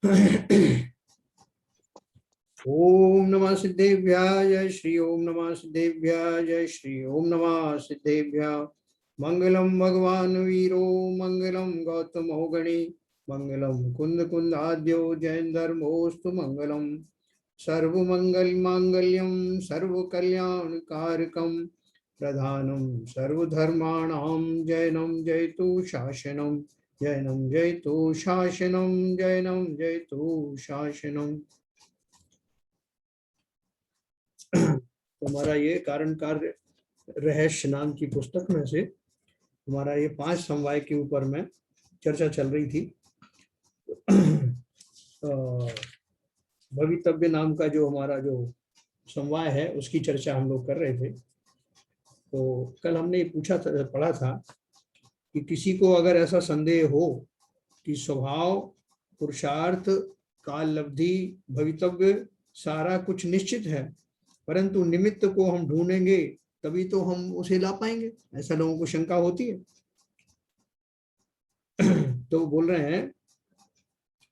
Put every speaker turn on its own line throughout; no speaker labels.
ओम नमः सिद्धेभ्याय श्री ओम नमः सिद्धेभ्याय श्री ओम नमः सिद्धेभ्य। मंगलम भगवान वीरो मंगलम गौतमो गणे मंगलम कुंद कुंदाद्यो जैन धर्मोस्तु मंगलम। सर्वमंगल मांगल्यम सर्व कल्याण कारकम प्रधानम सर्वधर्माणां जैनम जयतु शासनम जैनम जयतु शासनम जैनम जयतु शासनम। तो हमारा ये कारण कार्य रहस्य नाम की पुस्तक में से हमारा ये 5 समवाय के ऊपर में चर्चा चल रही थी। भवितव्य नाम का जो हमारा जो समवाय है उसकी चर्चा हम लोग कर रहे थे। तो कल हमने ये पढ़ा था कि किसी को अगर ऐसा संदेह हो कि स्वभाव, पुरुषार्थ, काल लब्धि, भवितव्य सारा कुछ निश्चित है, परंतु निमित्त को हम ढूंढेंगे तभी तो हम उसे ला पाएंगे, ऐसा लोगों को शंका होती है। तो बोल रहे हैं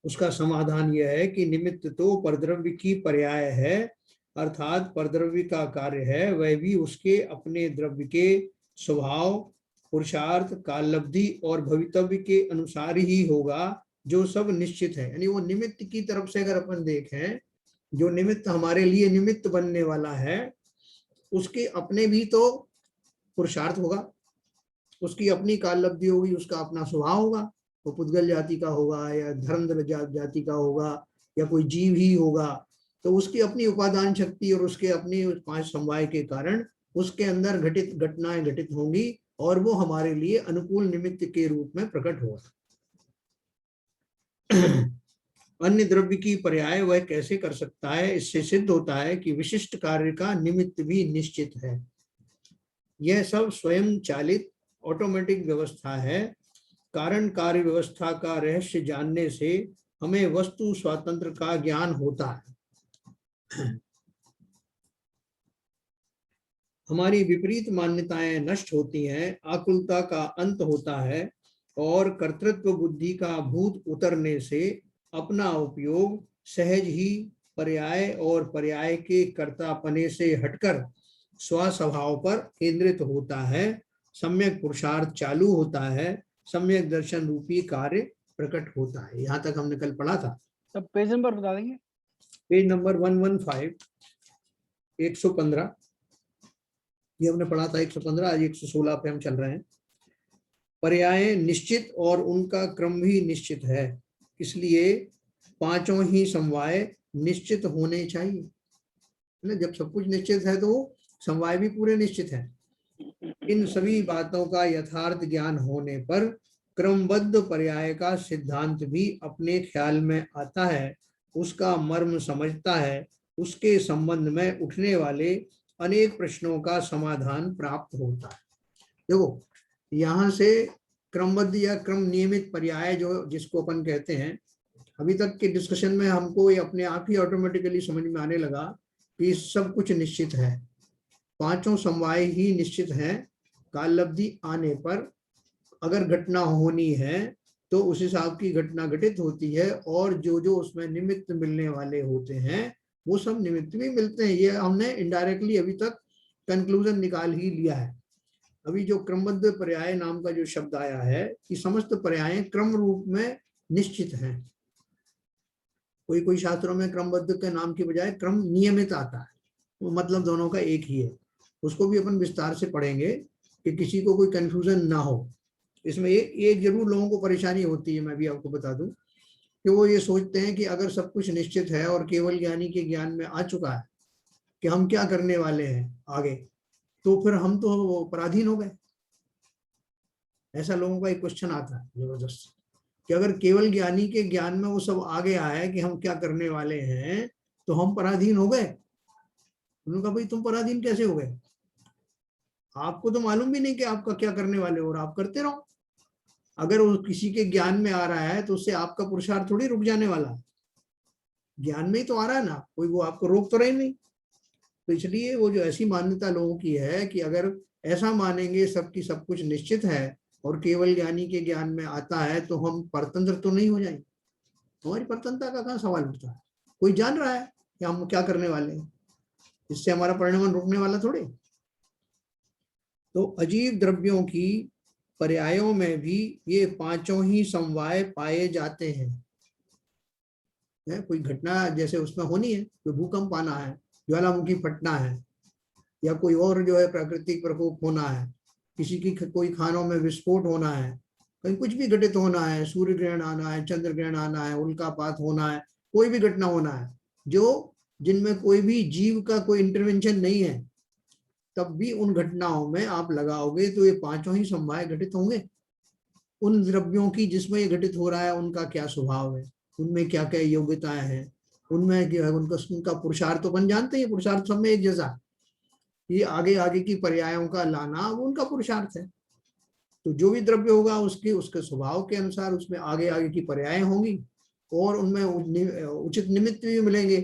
उसका समाधान यह है कि निमित्त तो परद्रव्य की पर्याय है, अर्थात परद्रव्य का कार्य है वह भी उसके अपने द्रव्य के स्वभाव, पुरुषार्थ, काल लब्धि और भवितव्य के अनुसार ही होगा, जो सब निश्चित है। यानी वो निमित्त की तरफ से अगर अपन देखें, जो निमित्त हमारे लिए निमित्त बनने वाला है उसके अपने भी तो पुरुषार्थ होगा, उसकी अपनी काल लब्धि होगी, उसका अपना स्वभाव होगा, वो पुद्गल जाति का होगा या धर्म जाति का होगा या कोई जीव ही होगा, तो उसकी अपनी उपादान शक्ति और उसके अपनी 5 समवाय के कारण उसके अंदर घटित घटनाएं घटित होंगी और वो हमारे लिए अनुकूल निमित्त के रूप में प्रकट होगा। अन्य द्रव्य की पर्याय वह कैसे कर सकता है? इससे सिद्ध होता है कि विशिष्ट कार्य का निमित्त भी निश्चित है। यह सब स्वयं चालित ऑटोमेटिक व्यवस्था है। कारण कार्य व्यवस्था का रहस्य जानने से हमें वस्तु स्वातंत्र का ज्ञान होता है। हमारी विपरीत मान्यताएं नष्ट होती हैं, आकुलता का अंत होता है और कर्तृत्व बुद्धि का भूत उतरने से अपना उपयोग सहज ही पर्याय और पर्याय के कर्तापने से हटकर स्वस्वभाव पर केंद्रित होता है। सम्यक पुरुषार्थ चालू होता है, सम्यक दर्शन रूपी कार्य प्रकट होता है। यहाँ तक हमने कल पढ़ा था।
तब पेज नंबर बता देंगे?
पेज नंबर 115, 115 ये हमने पढ़ा था। 115, आज 116 पे हम चल रहे हैं। पर्याय निश्चित और उनका क्रम भी निश्चित है, इसलिए 5 ही समवाय निश्चित होने चाहिए। जब सब कुछ निश्चित है तो समवाय भी पूरे निश्चित है। इन सभी बातों का यथार्थ ज्ञान होने पर क्रमबद्ध पर्याय का सिद्धांत भी अपने ख्याल में आता है, उसका मर्म समझता है, उसके संबंध में उठने वाले अनेक प्रश्नों का समाधान प्राप्त होता है। देखो, यहाँ से क्रमबद्ध या क्रम नियमित पर्याय जो जिसको अपन कहते हैं, अभी तक के डिस्कशन में हमको ये अपने आप ही ऑटोमेटिकली समझ में आने लगा कि सब कुछ निश्चित है, 5 समवाय ही निश्चित हैं। काल लब्धि आने पर अगर घटना होनी है तो उस हिसाब की घटना घटित होती है और जो जो उसमें निमित्त मिलने वाले होते हैं वो सब निमित्त भी मिलते हैं। ये हमने इनडायरेक्टली अभी तक कंक्लूजन निकाल ही लिया है। अभी जो क्रमबद्ध पर्याय नाम का जो शब्द आया है कि समस्त पर्याय क्रम रूप में निश्चित हैं। कोई कोई शास्त्रों में क्रमबद्ध के नाम की बजाय क्रम नियमित आता है, वो मतलब दोनों का एक ही है। उसको भी अपन विस्तार से पढ़ेंगे कि किसी को कोई कंफ्यूजन ना हो। इसमें एक जरूर लोगों को परेशानी होती है, मैं भी आपको बता दूं, कि वो ये सोचते हैं कि अगर सब कुछ निश्चित है और केवल ज्ञानी के ज्ञान में आ चुका है कि हम क्या करने वाले हैं आगे, तो फिर हम तो पराधीन हो गए। ऐसा लोगों का एक क्वेश्चन आता है जबरदस्त कि अगर केवल ज्ञानी के ज्ञान में वो सब आ गया है कि हम क्या करने वाले हैं तो हम पराधीन हो गए। उन्होंने कहा भाई तुम पराधीन कैसे हो गए? आपको तो मालूम भी नहीं कि आपका क्या करने वाले हो और आप करते रहो। अगर वो किसी के ज्ञान में आ रहा है तो उससे आपका पुरुषार्थ थोड़ी रुक जाने वाला है। ज्ञान में ही तो आ रहा है ना, कोई वो आपको रोक तो रही नहीं। तो इसलिए वो जो ऐसी मान्यता लोगों की है कि अगर ऐसा मानेंगे सबकी सब कुछ निश्चित है और केवल ज्ञानी के ज्ञान में आता है तो हम परतंत्र तो नहीं हो जाएंगे। हमारी प्रतनता का कहाँ सवाल उठता है? कोई जान रहा है कि हम क्या करने वाले हैं? इससे हमारा परिणमन रुकने वाला थोड़े। तो अजीव द्रव्यों की पर्यायों में भी ये पांचों ही समवाय पाए जाते हैं। कोई घटना जैसे उसमें होनी है, कोई भूकंप आना है, ज्वालामुखी फटना है, या कोई और जो है प्राकृतिक प्रकोप होना है, किसी की कोई खानों में विस्फोट होना है, कहीं कुछ भी घटित होना है, सूर्य ग्रहण आना है, चंद्र ग्रहण आना है, उल्कापात होना है, कोई भी घटना होना है जो जिनमें कोई भी जीव का कोई इंटरवेंशन नहीं है, तब भी उन घटनाओं में आप लगाओगे तो ये पांचों ही समवाय घटित होंगे। उन द्रव्यों की जिसमें ये घटित हो रहा है उनका क्या स्वभाव है, उनमें क्या क्या योग्यताएं हैं, उनमें क्या उनका पुरुषार्थ तो अपन जानते हैं, पुरुषार्थ सब में एक जैसा, ये आगे आगे की पर्यायों का लाना वो उनका पुरुषार्थ है। तो जो भी द्रव्य होगा उसके स्वभाव के अनुसार उसमें आगे आगे की पर्याय होंगी और उनमें उचित निमित्त भी मिलेंगे।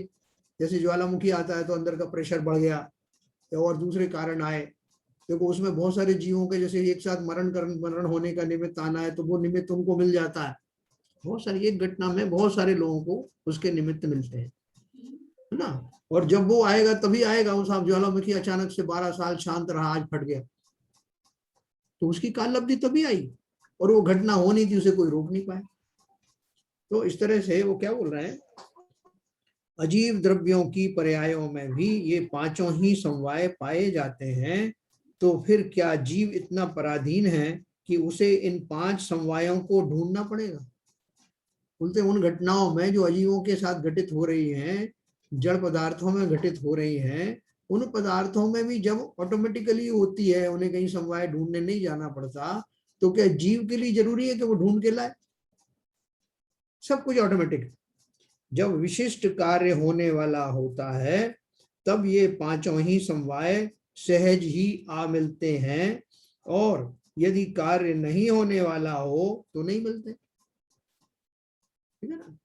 जैसे ज्वालामुखी आता है तो अंदर का प्रेशर बढ़ गया या और दूसरे कारण आए, देखो उसमें बहुत सारे जीवों के जैसे एक साथ मरण होने का निमित्त आना है तो वो निमित्त उनको मिल जाता है। बहुत सारी एक घटना में बहुत सारे लोगों को उसके निमित्त मिलते हैं, है ना। और जब वो आएगा तभी आएगा, उस आप ज्वालामुखी अचानक से 12 साल शांत रहा, आज फट गया, तो उसकी काल अवधि तभी आई और वो घटना होनी थी, उसे कोई रोक नहीं पाया। तो इस तरह से वो क्या बोल रहे हैं, अजीव द्रव्यों की पर्यायों में भी ये पांचों ही समवाय पाए जाते हैं। तो फिर क्या जीव इतना पराधीन है कि उसे इन पांच समवायों को ढूंढना पड़ेगा? बोलते उन घटनाओं में जो अजीवों के साथ घटित हो रही हैं, जड़ पदार्थों में घटित हो रही हैं, उन पदार्थों में भी जब ऑटोमेटिकली होती है, उन्हें कहीं समवाय ढूंढने नहीं जाना पड़ता, तो क्या जीव के लिए जरूरी है कि वो ढूंढ के लाए? सब कुछ ऑटोमेटिक। जब विशिष्ट कार्य होने वाला होता है तब ये पांचों ही समवाय सहज ही आ मिलते हैं, और यदि कार्य नहीं होने वाला हो तो नहीं मिलते, ठीक है ना।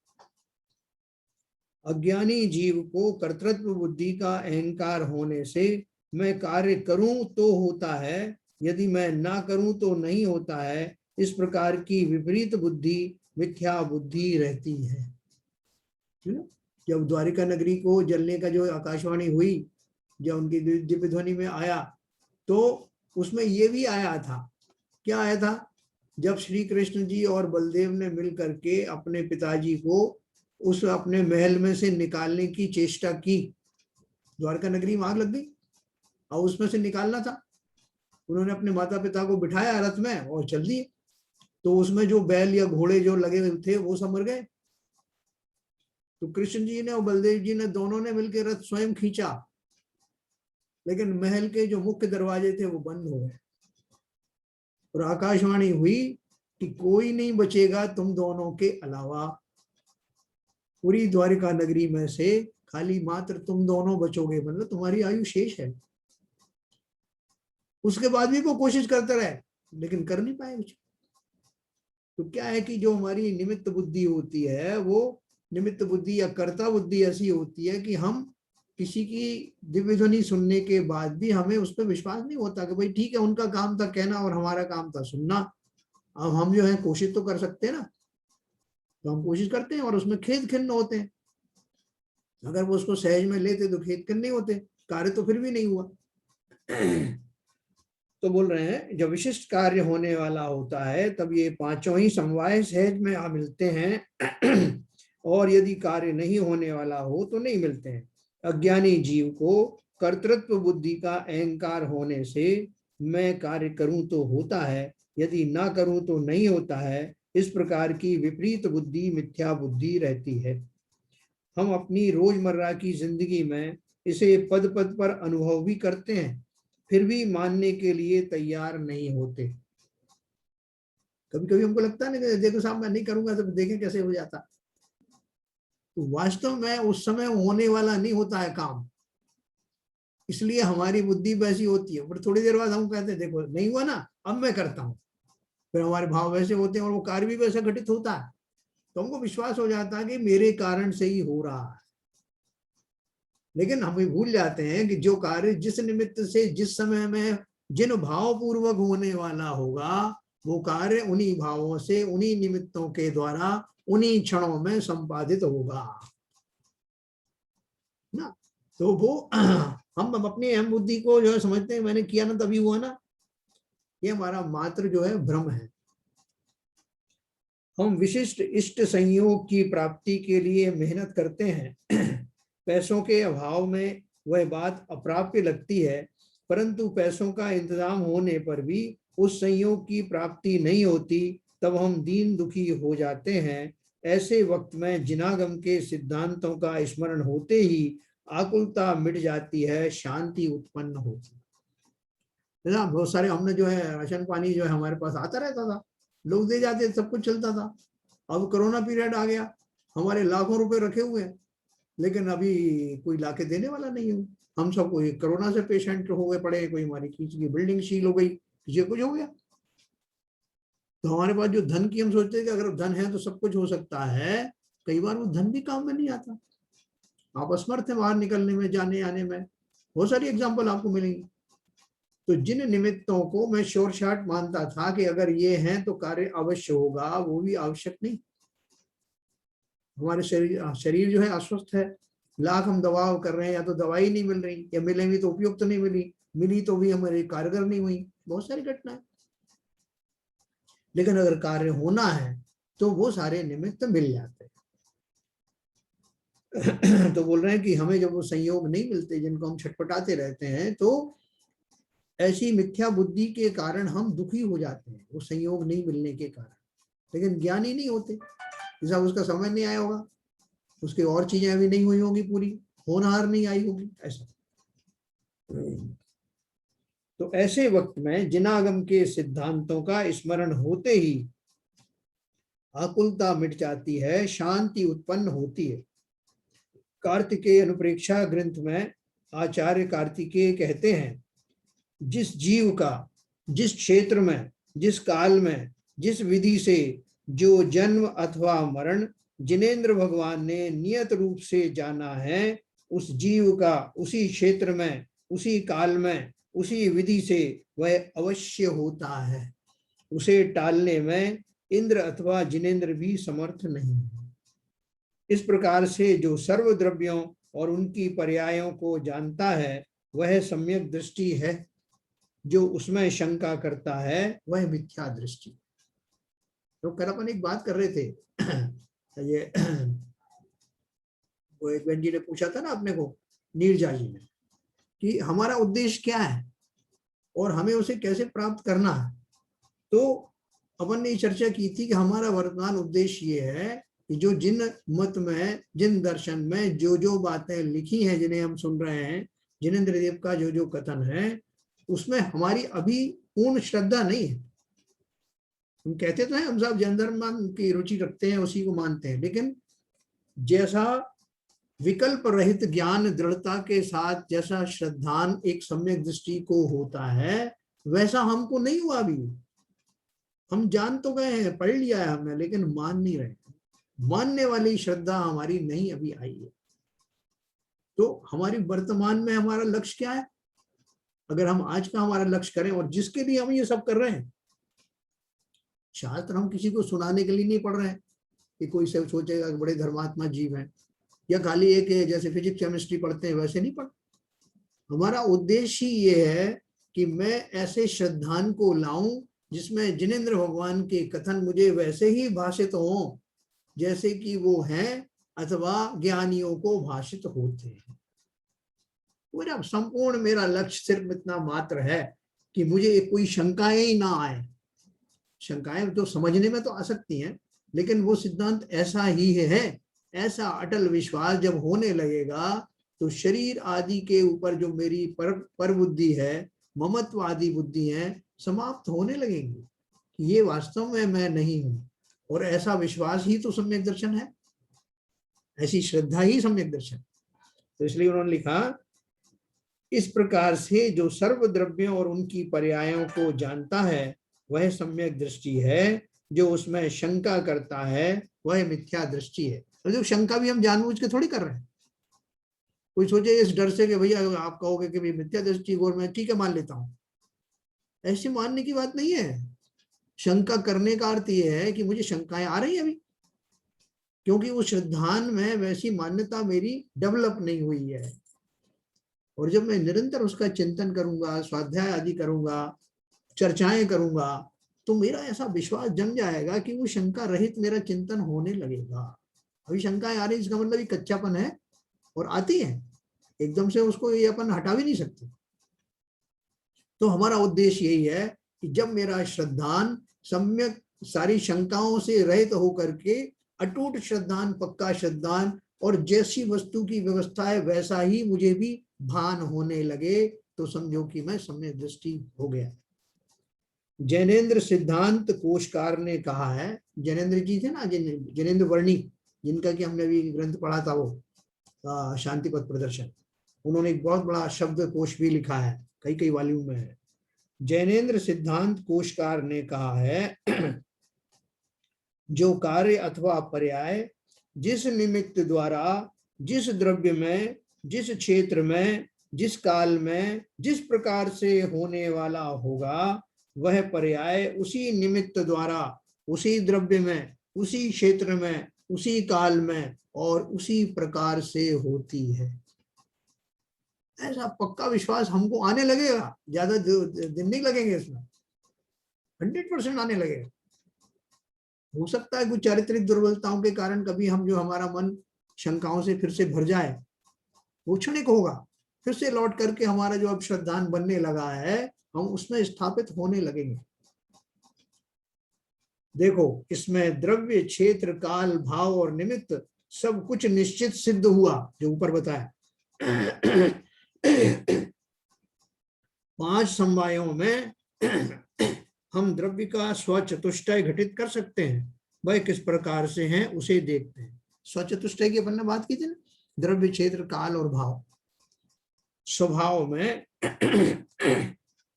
अज्ञानी जीव को कर्तृत्व बुद्धि का अहंकार होने से मैं कार्य करूं तो होता है, यदि मैं ना करूं तो नहीं होता है, इस प्रकार की विपरीत बुद्धि मिथ्या बुद्धि रहती है। जब द्वारिका नगरी को जलने का जो आकाशवाणी हुई, जब उनकी दिव्य ध्वनि में आया, तो उसमें ये भी आया था। क्या आया था? जब श्री कृष्ण जी और बलदेव ने मिल करके अपने पिताजी को उस अपने महल में से निकालने की चेष्टा की, द्वारका नगरी में आग लग गई और उसमें से निकालना था, उन्होंने अपने माता पिता को बिठाया रथ में और चल दिए, तो उसमें जो बैल या घोड़े जो लगे हुए थे वो सब मर गए। तो कृष्ण जी ने और बलदेव जी ने दोनों ने मिलकर रथ स्वयं खींचा, लेकिन महल के जो मुख्य दरवाजे थे वो बंद हो गए और आकाशवाणी हुई कि कोई नहीं बचेगा तुम दोनों के अलावा, पूरी द्वारिका नगरी में से खाली मात्र तुम दोनों बचोगे, मतलब तुम्हारी आयु शेष है। उसके बाद भी वो कोशिश करते रहे लेकिन कर नहीं पाए कुछ। तो क्या है कि जो हमारी निमित्त बुद्धि होती है, वो निमित्त बुद्धि या कर्ता बुद्धि ऐसी होती है कि हम किसी की दिव्य ध्वनि सुनने के बाद भी हमें उस पर विश्वास नहीं होता कि भाई ठीक है, उनका काम था कहना और हमारा काम था सुनना। अब हम जो है कोशिश तो कर सकते हैं ना, तो हम कोशिश करते हैं और उसमें खेद खिन्न होते हैं। अगर वो उसको सहज में लेते तो खेद खिन्न नहीं होते, कार्य तो फिर भी नहीं हुआ। तो बोल रहे हैं जब विशिष्ट कार्य होने वाला होता है तब ये पांचों ही समवाय सहज में आ मिलते हैं और यदि कार्य नहीं होने वाला हो तो नहीं मिलते हैं। अज्ञानी जीव को कर्तृत्व बुद्धि का अहंकार होने से मैं कार्य करूं तो होता है, यदि ना करूं तो नहीं होता है, इस प्रकार की विपरीत बुद्धि मिथ्या बुद्धि रहती है। हम अपनी रोजमर्रा की जिंदगी में इसे पद पद पर अनुभव भी करते हैं, फिर भी मानने के लिए तैयार नहीं होते। कभी कभी हमको लगता है ना, देखो साहब मैं नहीं करूंगा तो देखें कैसे हो जाता, तो वास्तव में उस समय होने वाला नहीं होता है काम, इसलिए हमारी बुद्धि वैसी होती है। पर थोड़ी देर बाद हम कहते हैं देखो नहीं हुआ ना, अब मैं करता हूँ, फिर हमारे भाव वैसे होते हैं और वो कार्य भी वैसा घटित होता है, तो हमको विश्वास हो जाता है कि मेरे कारण से ही हो रहा है। लेकिन हम भूल जाते हैं कि जो कार्य जिस निमित्त से जिस समय में जिन भाव पूर्वक होने वाला होगा, वो कार्य उन्हीं भावों से उन्हीं निमित्तों के द्वारा उन्हीं क्षणों में संपादित होगा ना। तो वो हम अपनी अहम बुद्धि को जो है समझते हैं मैंने किया ना तभी हुआ ना, ये हमारा मात्र जो है भ्रम है। हम विशिष्ट इष्ट संयोग की प्राप्ति के लिए मेहनत करते हैं। पैसों के अभाव में वह बात अप्राप्य लगती है, परंतु पैसों का इंतजाम होने पर भी उस संयोग की प्राप्ति नहीं होती, तब हम दीन दुखी हो जाते हैं। ऐसे वक्त में जिनागम के सिद्धांतों का स्मरण होते ही आकुलता मिट जाती है, शांति उत्पन्न होती है ना। बहुत सारे हमने जो है राशन पानी जो है हमारे पास आता रहता था, लोग दे जाते, सब कुछ चलता था। अब कोरोना पीरियड आ गया, हमारे लाखों रुपए रखे हुए हैं, लेकिन अभी कोई लाके देने वाला नहीं है। हम सब कोई कोरोना से पेशेंट हो गए पड़े, कोई हमारी किसी की बिल्डिंग सील हो गई, किसी कुछ हो गया। तो हमारे पास जो धन की हम सोचते हैं कि अगर धन है तो सब कुछ हो सकता है, कई बार वो धन भी काम में नहीं आता। आप असमर्थ हैं बाहर निकलने में, जाने आने में, बहुत सारी एग्जाम्पल आपको मिलेंगी। तो जिन निमित्तों को मैं शोर शाट मानता था कि अगर ये हैं तो कार्य अवश्य होगा, वो भी आवश्यक नहीं। हमारे शरीर जो है अस्वस्थ है, लाख हम दवा कर रहे हैं, या तो दवाई नहीं मिल रही, या मिलेंगी तो उपयुक्त नहीं मिली, मिली तो भी हमारी कारगर नहीं हुई, बहुत सारी घटनाएं। लेकिन अगर कार्य होना है तो वो सारे निमित्त मिल जाते हैं। तो बोल रहे हैं कि हमें जब वो संयोग नहीं मिलते जिनको हम छटपटाते रहते हैं, तो ऐसी मिथ्या बुद्धि के कारण हम दुखी हो जाते हैं, वो संयोग नहीं मिलने के कारण। लेकिन ज्ञानी नहीं होते, जैसा उसका समय नहीं आया होगा, उसकी और चीजें अभी नहीं हुई होंगी, पूरी होनहार नहीं आई होगी, ऐसा। तो ऐसे वक्त में जिनागम के सिद्धांतों का स्मरण होते ही आकुलता मिट जाती है, शांति उत्पन्न होती है। कार्तिकेय अनुप्रेक्षा ग्रंथ में आचार्य कार्तिकेय कहते हैं, जिस जीव का जिस क्षेत्र में, जिस काल में, जिस विधि से जो जन्म अथवा मरण जिनेन्द्र भगवान ने नियत रूप से जाना है, उस जीव का उसी क्षेत्र में, उसी काल में, उसी विधि से वह अवश्य होता है। उसे टालने में इंद्र अथवा जिनेन्द्र भी समर्थ नहीं है। इस प्रकार से जो सर्व द्रव्यों और उनकी पर्यायों को जानता है, वह सम्यक दृष्टि है। जो उसमें शंका करता है वह मिथ्या दृष्टि। तो कल अपन एक बात कर रहे थे, ये वो एक बहन जी ने पूछा था ना अपने को, नीरजा जी ने, कि हमारा उद्देश्य क्या है और हमें उसे कैसे प्राप्त करना है। तो अपन ने चर्चा की थी कि हमारा वर्तमान उद्देश्य ये है कि जो जिन मत में, जिन दर्शन में जो जो बातें लिखी हैं, जिन्हें हम सुन रहे हैं, जिनेन्द्र देव का जो जो कथन है, उसमें हमारी अभी पूर्ण श्रद्धा नहीं है। हम कहते तो हैं हम सब जैन धर्म की रुचि रखते हैं, उसी को मानते हैं, लेकिन जैसा विकल्प रहित ज्ञान दृढ़ता के साथ जैसा श्रद्धान एक सम्यक दृष्टि को होता है, वैसा हमको नहीं हुआ अभी। हम जान तो गए हैं, पढ़ लिया है हमने, लेकिन मान नहीं रहे। मानने वाली श्रद्धा हमारी नहीं अभी आई है। तो हमारी वर्तमान में हमारा लक्ष्य क्या है? अगर हम आज का हमारा लक्ष्य करें, और जिसके लिए हम ये सब कर रहे हैं, शास्त्र हम किसी को सुनाने के लिए नहीं पढ़ रहे हैं कि कोई सब सोचेगा कि बड़े धर्मात्मा जीव हैं, या खाली एक जैसे फिजिक्स केमिस्ट्री पढ़ते हैं वैसे नहीं पढ़। हमारा उद्देश्य ही ये है कि मैं ऐसे श्रद्धान को लाऊं जिसमें जिनेन्द्र भगवान के कथन मुझे वैसे ही भाषित हों जैसे कि वो हैं, अथवा ज्ञानियों को भाषित होते हैं। मेरा संपूर्ण मेरा लक्ष्य सिर्फ इतना मात्र है कि मुझे कोई शंकाएं ही ना आए। शंकाएं तो समझने में तो आ सकती हैं, लेकिन वो सिद्धांत ऐसा ही है। ऐसा अटल विश्वास जब होने लगेगा तो शरीर आदि के ऊपर जो मेरी पर बुद्धि है, ममत्व आदि बुद्धि है, समाप्त होने लगेंगी। ये वास्तव में मैं नहीं हूं। और ऐसा विश्वास ही तो सम्यक दर्शन है, ऐसी श्रद्धा ही सम्यक दर्शन। तो इसलिए उन्होंने लिखा, इस प्रकार से जो सर्व द्रव्यों और उनकी पर्यायों को जानता है वह सम्यक दृष्टि है। जो उसमें शंका करता है वह मिथ्या दृष्टि है। तो शंका भी हम जानबूझ के थोड़ी कर रहे हैं। कोई सोचे इस डर से कि भैया आप कहोगे कि भाई मिथ्या दृष्टि और मैं ठीक है मान लेता हूं, ऐसी मानने की बात नहीं है। शंका करने का अर्थ यह है कि मुझे शंकाएं आ रही है अभी, क्योंकि उस श्रद्धान में वैसी मान्यता मेरी डेवलप नहीं हुई है। और जब मैं निरंतर उसका चिंतन करूंगा, स्वाध्याय आदि करूंगा, चर्चाएं करूंगा, तो मेरा ऐसा विश्वास जम जाएगा कि वो शंका रहित मेरा चिंतन होने लगेगा। अभी शंकाएं आ रही, इसका मतलब ये कच्चापन है और आती है, एकदम से उसको ये अपन हटा भी नहीं सकते। तो हमारा उद्देश्य यही है कि जब मेरा श्रद्धान सम्यक सारी शंकाओं से रहित होकर के अटूट श्रद्धान, पक्का श्रद्धान, और जैसी वस्तु की व्यवस्था है वैसा ही मुझे भी भान होने लगे, तो समझो कि मैं सम्यक दृष्टि हो गया। जैनेन्द्र सिद्धांत कोशकार ने कहा है, जैनेन्द्र जी थे ना, जैनेन्द्र वर्णी, जिनका कि हमने भी ग्रंथ पढ़ा था, वो शांति पथ प्रदर्शन, उन्होंने एक बहुत बड़ा शब्द कोश भी लिखा है, कई कई वॉल्यूम में है। जैनेन्द्र सिद्धांत कोशकार ने कहा है, जो कार्य अथवा पर्याय जिस निमित्त द्वारा जिस द्रव्य में, जिस क्षेत्र में, जिस काल में, जिस प्रकार से होने वाला होगा, वह पर्याय उसी निमित्त द्वारा उसी द्रव्य में, उसी क्षेत्र में, उसी काल में और उसी प्रकार से होती है। ऐसा पक्का विश्वास हमको आने लगेगा, ज्यादा दिन नहीं लगेंगे, इसमें 100% आने लगेगा। हो सकता है कुछ चारित्रिक दुर्बलताओं के कारण कभी हम, जो हमारा मन शंकाओं से फिर से भर जाए, वो क्षणिक होगा, फिर से लौट करके हमारा जो अब श्रद्धान बनने लगा है, हम उसमें स्थापित होने लगेंगे। देखो, इसमें द्रव्य, क्षेत्र, काल, भाव और निमित्त सब कुछ निश्चित सिद्ध हुआ, जो ऊपर बताया। 5 समवायों में हम द्रव्य का स्वचतुष्टय घटित कर सकते हैं। वह किस प्रकार से हैं उसे देखते हैं। स्वचतुष्टय की अपन ने बात की थी ना, द्रव्य, क्षेत्र, काल और भाव। स्वभाव में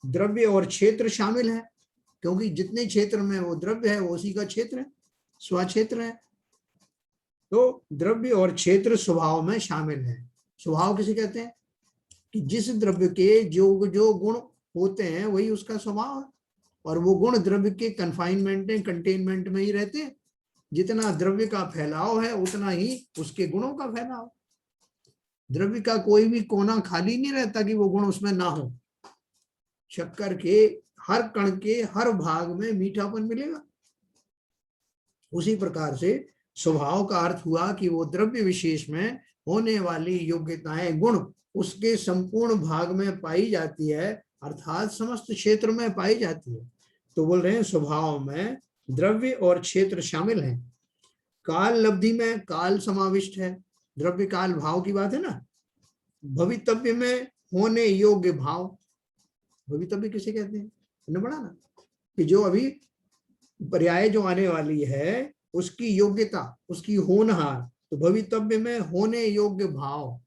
द्रव्य और क्षेत्र शामिल है, क्योंकि जितने क्षेत्र में वो द्रव्य है वो उसी का क्षेत्र है, स्वक्षेत्र है। तो द्रव्य और क्षेत्र स्वभाव में शामिल है। स्वभाव किसे कहते हैं? कि जिस द्रव्य के जो जो गुण होते हैं वही उसका स्वभाव है, और वो गुण द्रव्य के कन्फाइनमेंट में, कंटेनमेंट में ही रहते हैं। जितना द्रव्य का फैलाव है उतना ही उसके गुणों का फैलाव। द्रव्य का कोई भी कोना खाली नहीं रहता कि वो गुण उसमें ना हो। शक्कर के हर कण के हर भाग में मीठापन मिलेगा। उसी प्रकार से स्वभाव का अर्थ हुआ कि वो द्रव्य विशेष में होने वाली योग्यताएं, गुण उसके संपूर्ण भाग में पाई जाती है, अर्थात समस्त क्षेत्र में पाई जाती है। तो बोल रहे हैं स्वभाव में द्रव्य और क्षेत्र शामिल हैं। काल लब्धि में काल समाविष्ट है, द्रव्य काल भाव की बात है ना। भवितव्य में होने योग्य भाव, भवितव्य किसे कहते हैं? बड़ा ना, कि जो अभी पर्याय जो आने वाली है उसकी योग्यता, उसकी होनहार। तो भवितव्य में होने योग्य भाव,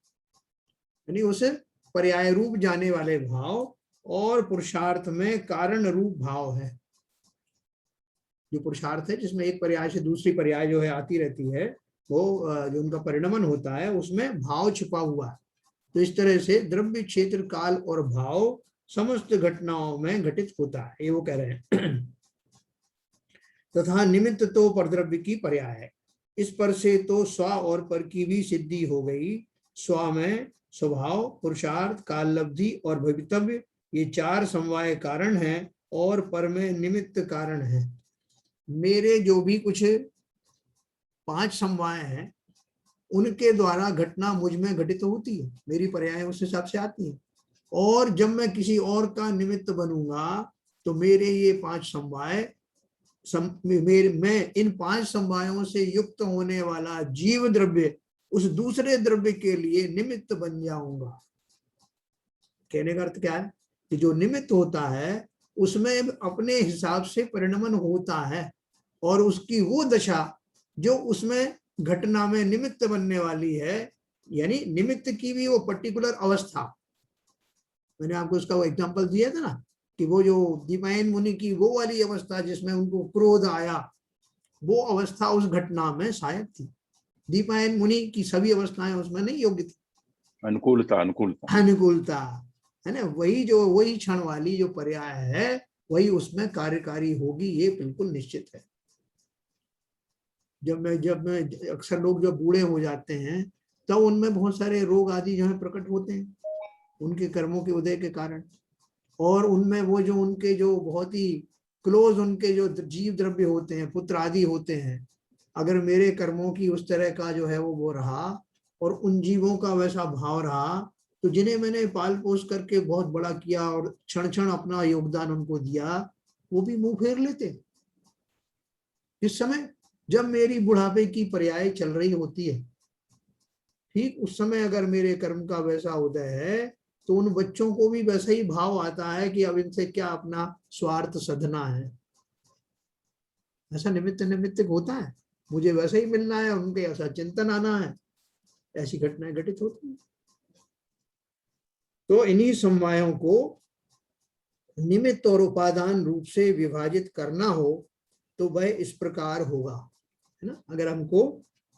यानी उसे पर्याय रूप जाने वाले भाव, और पुरुषार्थ में कारण रूप भाव है। जो पुरुषार्थ है जिसमें एक पर्याय से दूसरी पर्याय जो है आती रहती है, वो जो उनका परिणमन होता है उसमें भाव छिपा हुआ है। तो इस तरह से द्रव्य, क्षेत्र, काल और भाव समस्त घटनाओं में घटित होता है, ये वो कह रहे हैं। तथा निमित्त तो परद्रव्य की पर्याय है। इस पर से तो स्व और पर की भी सिद्धि हो गई। स्व में स्वभाव, पुरुषार्थ, काल लब्धि और भवितव्य, ये 4 समवाय कारण हैं, और पर में निमित्त कारण है। मेरे जो भी कुछ 5 समवाय हैं उनके द्वारा घटना मुझ में घटित होती है, मेरी पर्याय उस हिसाब से आती है। और जब मैं किसी और का निमित्त बनूंगा तो मेरे ये 5 समवाय, मैं इन 5 समवायों से युक्त होने वाला जीव द्रव्य उस दूसरे द्रव्य के लिए निमित्त बन जाऊंगा। कहने का अर्थ क्या है? कि जो निमित्त होता है उसमें अपने हिसाब से परिणमन होता है, और उसकी वो दशा जो उसमें घटना में निमित्त बनने वाली है, यानी निमित्त की भी वो पर्टिकुलर अवस्था। मैंने आपको उसका वो एग्जांपल दिया था ना, कि वो जो दीपायन मुनि की वो वाली अवस्था जिसमें उनको क्रोध आया, वो अवस्था उस घटना में शायद थी। दीपायन मुनि की सभी अवस्थाएं उसमें नहीं योग्य थी।
अनुकूलता
है ना, वही क्षण वाली जो पर्याय है वही उसमें कार्यकारी होगी, ये बिल्कुल निश्चित है। जब अक्सर लोग जब बूढ़े हो जाते हैं तब उनमें बहुत सारे रोग आदि जो है प्रकट होते हैं उनके कर्मों के उदय के कारण। और उनमें वो जो उनके जो बहुत ही क्लोज उनके जो जीव द्रव्य होते हैं, पुत्र आदि होते हैं, अगर मेरे कर्मों की उस तरह का जो है वो रहा और उन जीवों का वैसा भाव रहा, तो जिन्हें मैंने पाल पोस करके बहुत बड़ा किया और क्षण क्षण अपना योगदान उनको दिया, वो भी मुंह फेर लेते। इस समय जब मेरी बुढ़ापे की पर्याय चल रही होती है, ठीक उस समय अगर मेरे कर्म का वैसा उदय है तो उन बच्चों को भी वैसा ही भाव आता है कि अब इनसे क्या अपना स्वार्थ साधना है। ऐसा निमित्त निमित्त होता है, मुझे वैसा ही मिलना है, उनके ऐसा चिंतन आना है, ऐसी घटनाएं घटित होती हैं। तो इन्हीं समवायों को निमित्त और उपादान रूप से विभाजित करना हो तो वह इस प्रकार होगा, है ना। अगर हमको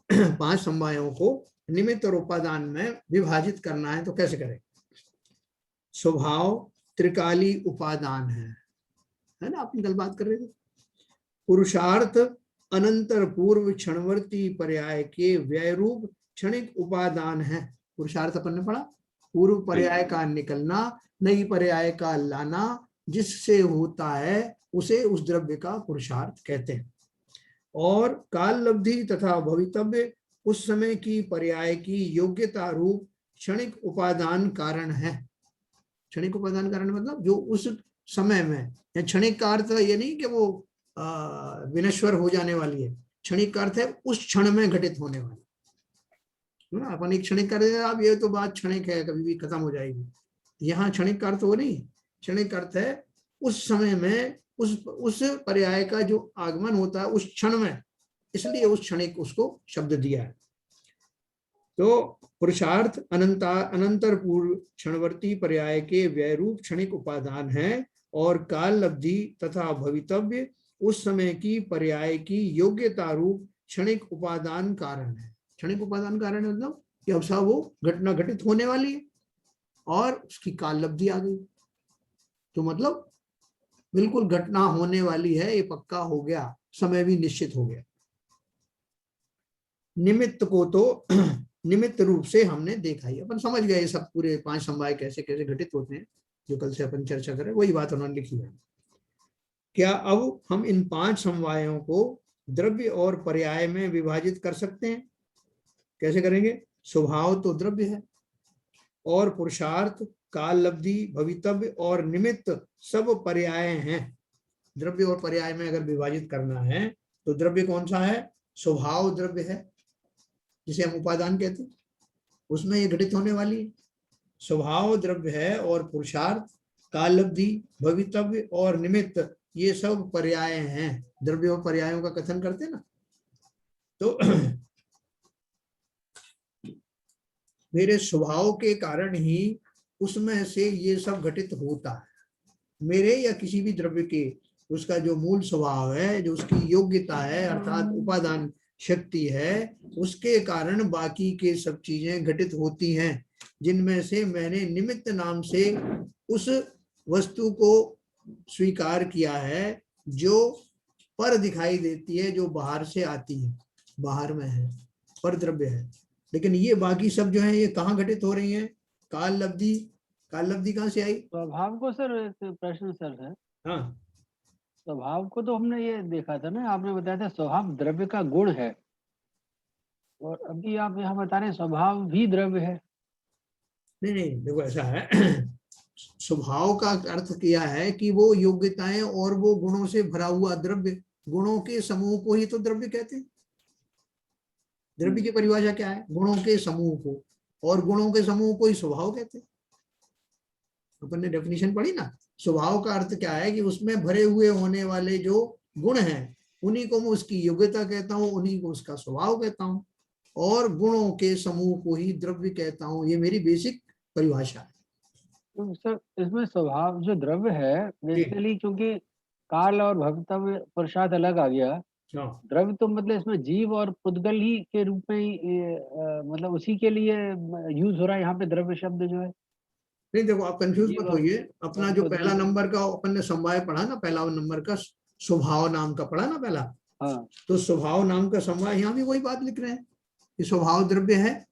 5 समवायों को निमित्त और उपादान में विभाजित करना है तो कैसे करें। स्वभाव त्रिकाली उपादान है ना, अपनी कल बात कर रहे थे। पुरुषार्थ अनंतर पूर्व क्षणवर्ती पर्याय के व्यय रूप क्षणिक उपादान है। पुरुषार्थ अपन ने पढ़ा, पूर्व पर्याय का निकलना, नई पर्याय का लाना, जिससे होता है उसे उस द्रव्य का पुरुषार्थ कहते हैं। और काल लब्धि तथा भवितव्य उस समय की पर्याय की योग्यता रूप क्षणिक उपादान कारण है। क्षणिक उपादान कारण मतलब जो उस समय में, या क्षणिक का अर्थ ये नहीं कि वो विनश्वर हो जाने वाली है, क्षणिक का अर्थ है उस क्षण में घटित होने वाली। अपन एक क्षणिक कर देते आप ये तो बात क्षणिक है, कभी भी खत्म हो जाएगी। यहाँ क्षणिक का अर्थ वो नहीं, क्षणिक अर्थ है उस समय में उस पर्याय का जो आगमन होता है उस क्षण में, इसलिए उस क्षणिक उसको शब्द दिया है। तो पुरुषार्थ अनंतर पूर्व क्षणवर्ती पर्याय के व्यय रूप क्षणिक उपादान है, और काल लब्धि तथा भवितव्य उस समय की पर्याय की योग्यता रूप क्षणिक उपादान कारण है। क्षणिक उपादान कारण मतलब कि अब सा वो घटना घटित होने वाली है और उसकी काल लब्धि आ गई, तो मतलब बिल्कुल घटना होने वाली है, ये पक्का हो गया, समय भी निश्चित हो गया। निमित्त को तो निमित्त रूप से हमने देखा ही, अपन समझ गए सब पूरे 5 समवाय कैसे कैसे घटित होते हैं, जो कल से अपन चर्चा करें वही बात उन्होंने लिखी है। क्या अब हम इन 5 समवायों को द्रव्य और पर्याय में विभाजित कर सकते हैं? कैसे करेंगे। स्वभाव तो द्रव्य है, और पुरुषार्थ, काल लब्धि, भवितव्य और निमित्त सब पर्याय हैं। द्रव्य और पर्याय में अगर विभाजित करना है तो द्रव्य कौन सा है, स्वभाव द्रव्य है जिसे हम उपादान कहते हैं, उसमें ये घटित होने वाली है। स्वभाव द्रव्य है, और पुरुषार्थ, काल लब्धि, भवितव्य और निमित्त ये सब पर्याय हैं। द्रव्य और पर्यायों का कथन करते हैं ना, तो मेरे स्वभाव के कारण ही उसमें से ये सब घटित होता है। मेरे या किसी भी द्रव्य के उसका जो मूल स्वभाव है, जो उसकी योग्यता है अर्थात उपादान शक्ति है, उसके कारण बाकी के सब चीजें घटित होती हैं, जिनमें से मैंने निमित्त नाम से उस वस्तु को स्वीकार किया है जो पर दिखाई देती है, जो बाहर से आती है, बाहर में है, पर द्रव्य है। लेकिन ये बाकी सब जो है ये कहाँ घटित हो रही हैं, काल लब्धि। काल लब्धि कहाँ से आई।
स्वभाव को सर एक प्रश्न सर है।
हाँ,
स्वभाव को तो हमने ये देखा था ना, आपने बताया था स्वभाव द्रव्य का गुण है, और अभी आप यहाँ बता रहे हैं स्वभाव भी द्रव्य है।
नहीं नहीं देखो ऐसा है स्वभाव का अर्थ किया है कि वो योग्यताएं और वो गुणों से भरा हुआ द्रव्य, गुणों के समूह को ही तो द्रव्य कहते हैं। द्रव्य की परिभाषा क्या है, गुणों के समूह को, और गुणों के समूह को ही स्वभाव कहते हैं। अपन ने डेफिनेशन पढ़ी ना, स्वभाव का अर्थ क्या है कि उसमें भरे हुए होने वाले जो गुण हैं उन्हीं को मैं उसकी योग्यता कहता हूँ, उन्हीं को उसका स्वभाव कहता हूँ, और गुणों के समूह को ही द्रव्य कहता हूँ। ये मेरी बेसिक परिभाषा है।
तो सर इसमें स्वभाव जो द्रव्य है बेसिकली, क्योंकि काल और भवितव्य पुरुषार्थ अलग आ गया, द्रव्य तो मतलब इसमें जीव और पुद्गल ही के रूप में ही मतलब उसी के लिए यूज हो रहा है यहाँ पे द्रव्य शब्द जो है।
नहीं देखो आप कंफ्यूज मत
जीव
होइए, अपना जो
पुद्गल
पहला नंबर का अपन ने समवाय पढ़ा ना, पहला नंबर का स्वभाव नाम का पढ़ा ना, पहला
हाँ,
तो स्वभाव नाम का समवाय, यहाँ भी वही बात लिख रहे हैं कि स्वभाव द्रव्य है,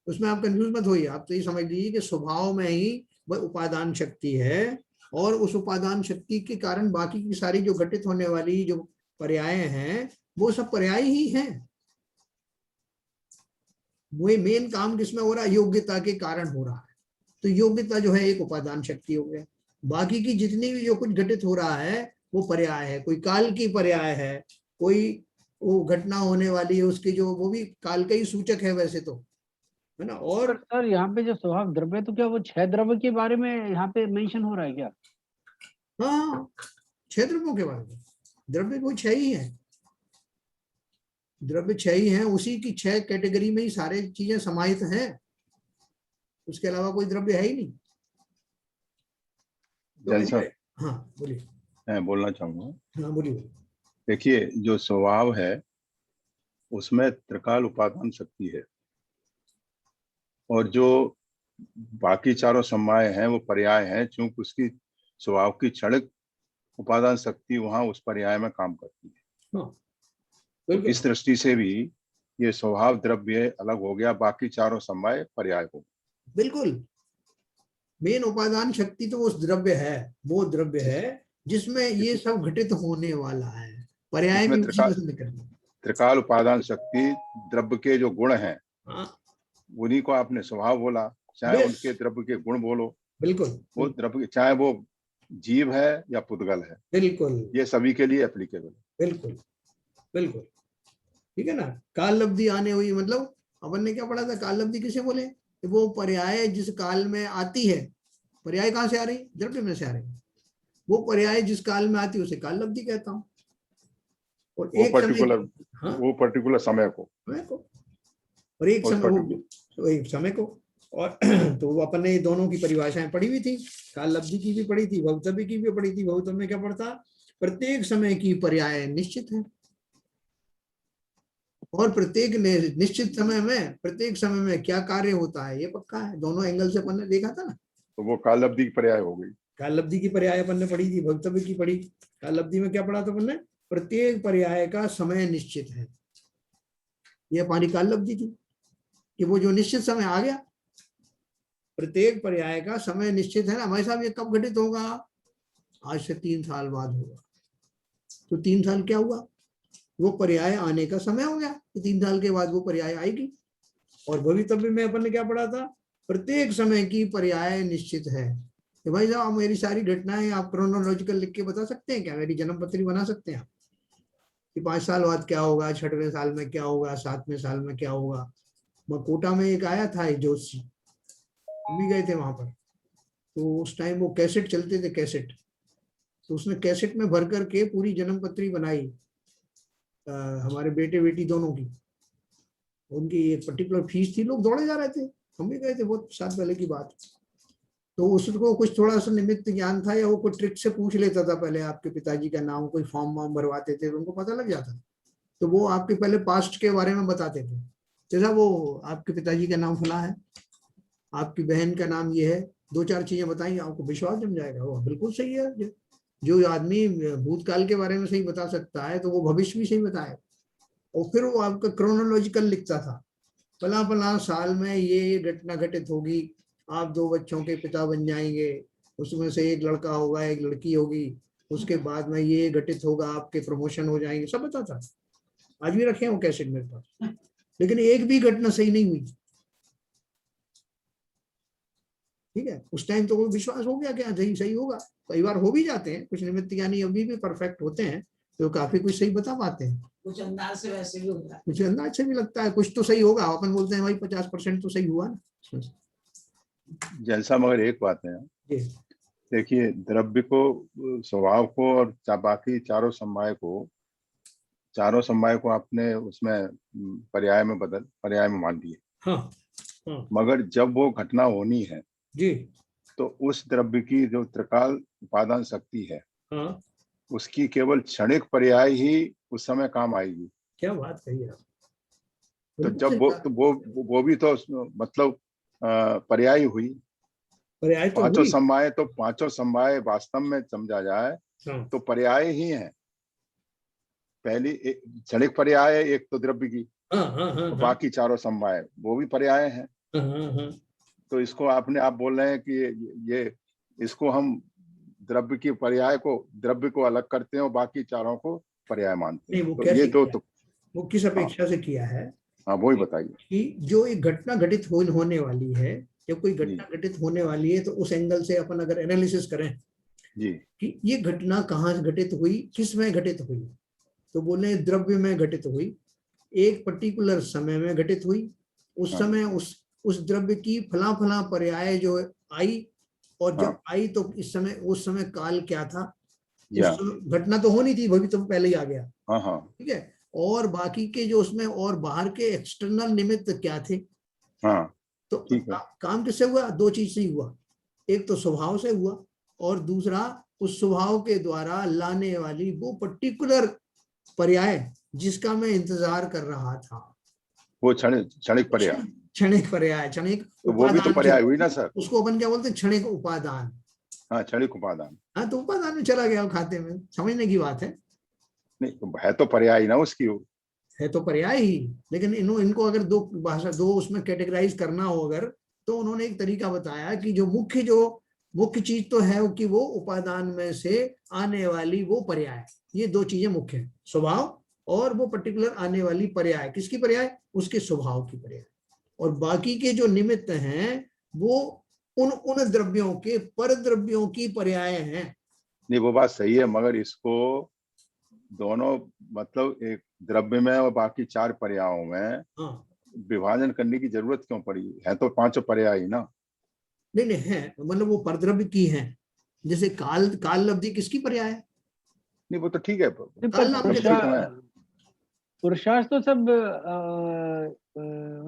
उसमें आप कंफ्यूज मत होइए। आप तो ये समझ लीजिए कि स्वभाव में ही वह उपादान शक्ति है, और उस उपादान शक्ति के कारण बाकी की सारी जो घटित होने वाली जो पर्याय हैं वो सब पर्याय ही हैं। वो मेन काम किसमें हो रहा है? योग्यता के कारण हो रहा है। तो योग्यता जो है एक उपादान शक्ति हो गया, बाकी की जितनी भी जो कुछ घटित हो रहा है वो पर्याय है। कोई काल की पर्याय है, कोई वो घटना होने वाली है उसकी जो, वो भी काल का ही सूचक है वैसे तो, है ना। और
सर यहाँ पे जो स्वभाव द्रव्य, तो क्या वो 6 द्रव्य के बारे में यहाँ पे मेंशन हो रहा है क्या?
हाँ, 6 द्रव्यों के बारे में, द्रव्य वो 6 ही है, द्रव्य 6 ही है, उसी की 6 कैटेगरी में ही सारे चीजें समाहित हैं, उसके अलावा कोई द्रव्य है ही नहीं। तो हाँ बोलिए।
मैं बोलना चाहूंगा।
हाँ बोलिए।
देखिए, जो स्वभाव है उसमें त्रिकाल उपादान शक्ति है, और जो बाकी चारों समवाय हैं वो पर्याय हैं, चूंकि उसकी स्वभाव की क्षणिक उपादान शक्ति वहां उस पर्याय में काम करती है।
हाँ,
तो इस दृष्टि से भी ये स्वभाव द्रव्य अलग हो गया, बाकी चारों समवाय पर्याय हो।
बिल्कुल, मेन उपादान शक्ति तो उस द्रव्य है, वो द्रव्य है जिसमें ये सब घटित होने वाला है, पर्याय भी उसी में से निकलना।
त्रिकाल उपादान शक्ति द्रव्य के जो गुण हैं,
हाँ,
उन्हीं को आपने स्वभाव बोला, चाहे उनके द्रव्य के गुण बोलो।
बिल्कुल,
वो द्रव्य, चाहे वो जीव है या पुद्गल है,
बिल्कुल,
ये सभी के लिए एप्लीकेबल।
बिल्कुल, बिल्कुल, ठीक है ना। काल लब्धि आने हुई, मतलब अपन ने क्या पढ़ा था, काल लब्धि किसे बोले? वो पर्याय जिस काल में आती है। पर्याय कहाँ से आ रही? द्रव्य में से आ रही। वो पर्याय जिस काल में आती है उसे काल लब्धि कहता हूँ। और
वो
एक
पर्टिकुलर,
हाँ,
वो पर्टिकुलर समय को,
और एक समय वो एक समय को। और तो वो अपन ने दोनों की परिभाषाएं पढ़ी हुई थी, काल लब्धि की भी पढ़ी थी, भवितव्य की भी पढ़ी थी। भवितव्य में क्या पढ़ता? प्रत्येक समय की पर्याय निश्चित है, और प्रत्येक निश्चित समय में, प्रत्येक समय में क्या कार्य होता है ये पक्का है। दोनों एंगल से अपन ने देखा था ना।
तो वो काल लब्धि की पर्याय हो गई।
काल लब्धि की पर्याय अपन ने पढ़ी थी, भवितव्य की पढ़ी। काल लब्धि में क्या पढ़ा था अपन ने? प्रत्येक पर्याय का समय निश्चित है, ये हमारी काल लब्धि थी कि वो जो निश्चित समय आ गया, प्रत्येक पर्याय का समय निश्चित है ना। हमारे साहब ये कब घटित होगा? आज से 3 साल बाद होगा। तो 3 साल क्या हुआ? वो पर्याय आने का समय हो गया कि 3 साल के बाद वो पर्याय आएगी। और भवितव्य में अपन ने क्या पढ़ा था? प्रत्येक समय की पर्याय निश्चित है। तो भाई साहब मेरी सारी घटनाएं आप क्रोनोलॉजिकल लिख के बता सकते हैं क्या? मेरी जन्म पत्री बना सकते हैं आप कि 5 साल बाद क्या होगा, 6वें साल में क्या होगा, 7वें साल में क्या होगा। मैं कोटा में एक आया था जोशी, हम भी गए थे वहां पर। तो उस टाइम वो कैसेट चलते थे, कैसेट। तो उसने कैसेट में भर करके पूरी जन्म पत्री बनाई, हमारे बेटे बेटी दोनों की। उनकी एक पर्टिकुलर फीस थी, लोग दौड़े जा रहे थे, हम भी गए थे, बहुत साल पहले की बात। तो उसको कुछ थोड़ा सा निमित्त ज्ञान था, या वो कोई ट्रिक से पूछ लेता था पहले आपके पिताजी का नाम, कोई फॉर्म वॉर्म भरवाते थे तो उनको पता लग जाता था। तो वो आपके पहले पास्ट के बारे में बताते थे, जैसा वो आपके पिताजी का नाम फला है, आपकी बहन का नाम ये है, 2-4 चीजें बताई, आपको विश्वास जम जाएगा। वो बिल्कुल सही है, जो आदमी भूतकाल के बारे में सही बता सकता है तो वो भविष्य भी सही बताए। और फिर वो आपका क्रोनोलॉजिकल लिखता था, फला फला साल में ये घटना घटित होगी, आप 2 बच्चों के पिता बन जाएंगे, उसमें से एक लड़का होगा एक लड़की होगी, उसके बाद में ये घटित होगा, आपके प्रमोशन हो जाएंगे, सब बताता। आज भी रखे हैं वो कैसेट मेरे पास, लेकिन एक भी घटना सही नहीं हुई। ठीक है, उस टाइम तो वो विश्वास हो गया कि सही सही होगा। कई बार हो भी जाते हैं कुछ निमित्त यानी अभी भी परफेक्ट होते हैं, तो काफी कुछ सही बता पाते हैं।
कुछ अंदाज से वैसे भी होता है,
कुछ अंदाज से भी लगता है कुछ तो सही होगा, अपन बोलते हैं भाई 50% तो सही हुआ ना।
जैसा, मगर एक बात है,
जी,
देखिए, द्रव्य को, स्वभाव को और बाकी चारों समवाय को आपने उसमें पर्याय में मान लिए।
हाँ, हाँ,
मगर जब वो घटना होनी है
जी,
तो उस द्रव्य की जो त्रिकाल उपादान शक्ति है,
हाँ,
उसकी केवल क्षणिक पर्याय ही उस समय काम आएगी।
क्या बात कही आप।
तो
बिल्कुल
जब
सही बात।
वो भी तो मतलब पर्याय हुई।
पर्याय तो हुई।
पांचों समवाय वास्तव में समझा जाए
हाँ,
तो पर्याय ही है। पहली क्षणिक पर्याय है, एक तो द्रव्य की,
हाँ,
बाकी चारों समवाय वो भी पर्याय हैं।
हाँ।
तो इसको आप बोल रहे हैं कि ये इसको हम द्रव्य को अलग करते हैं और बाकी चारों को पर्याय मानते
नहीं,
हैं।
वो
तो
कैसे
ये दो
किया?
तो
वो किस अपेक्षा से किया है
हाँ वो ही बताइए
कि जो एक घटना घटित होने वाली है, जब कोई
जी
घटना घटित होने वाली है तो उस एंगल से अपन अगर एनालिसिस करें
जी
कि ये घटना कहाँ घटित हुई, किस में घटित हुई, तो बोले द्रव्य में घटित हुई, एक पर्टिकुलर समय में घटित हुई, उस
हाँ
समय उस द्रव्य की फला फला पर्याय जो आई, और जब
हाँ
आई तो उस समय काल क्या था, उस
या
समय घटना तो होनी थी, वही तो पहले ही आ गया,
हाँ हाँ
ठीक है। और बाकी के जो उसमें और बाहर के एक्सटर्नल निमित्त क्या थे,
हाँ
तो
ठीक है
काम किससे हुआ? दो चीज से ही हुआ, एक तो स्वभाव से हुआ, और दूसरा उस स्वभाव के द्वारा लाने वाली वो पर्टिकुलर पर्याय जिसका मैं इंतजार कर रहा था,
वो क्षणिक पर्याय,
क्षणिक पर्याय, क्षणिक
तो वो भी तो
उपादान
पर्याय हुई ना सर।
उसको अपन क्या बोलते हैं? क्षणिक उपादान।
हाँ क्षणिक उपादान।
हाँ, तो उपादान में चला गया वो खाते में, समझने की बात है।
नहीं तो है तो पर्याय ना उसकी।
है तो पर्याय ही, लेकिन इनको अगर दो उसमें कैटेगराइज करना हो अगर, तो उन्होंने एक तरीका बताया कि जो मुख्य चीज तो है कि वो उपादान में से आने वाली वो पर्याय, ये दो चीजें मुख्य है, स्वभाव और वो पर्टिकुलर आने वाली पर्याय। किसकी पर्याय? उसके स्वभाव की पर्याय। और बाकी के जो निमित्त हैं वो उन द्रव्यों के पर द्रव्यों की पर्याय हैं।
नहीं वो बात सही है, मगर इसको दोनों मतलब एक द्रव्य में और बाकी चार पर्यायों में
हाँ,
विभाजन करने की जरूरत क्यों पड़ी? है तो पांचों पर्याय ही ना।
नहीं है, मतलब वो परद्रव्य की है। जैसे काल लब्धि किसकी पर्याय है?
नहीं वो तो ठीक है,
काल नाम के
ठीक है।
पुरुषार्थ तो सब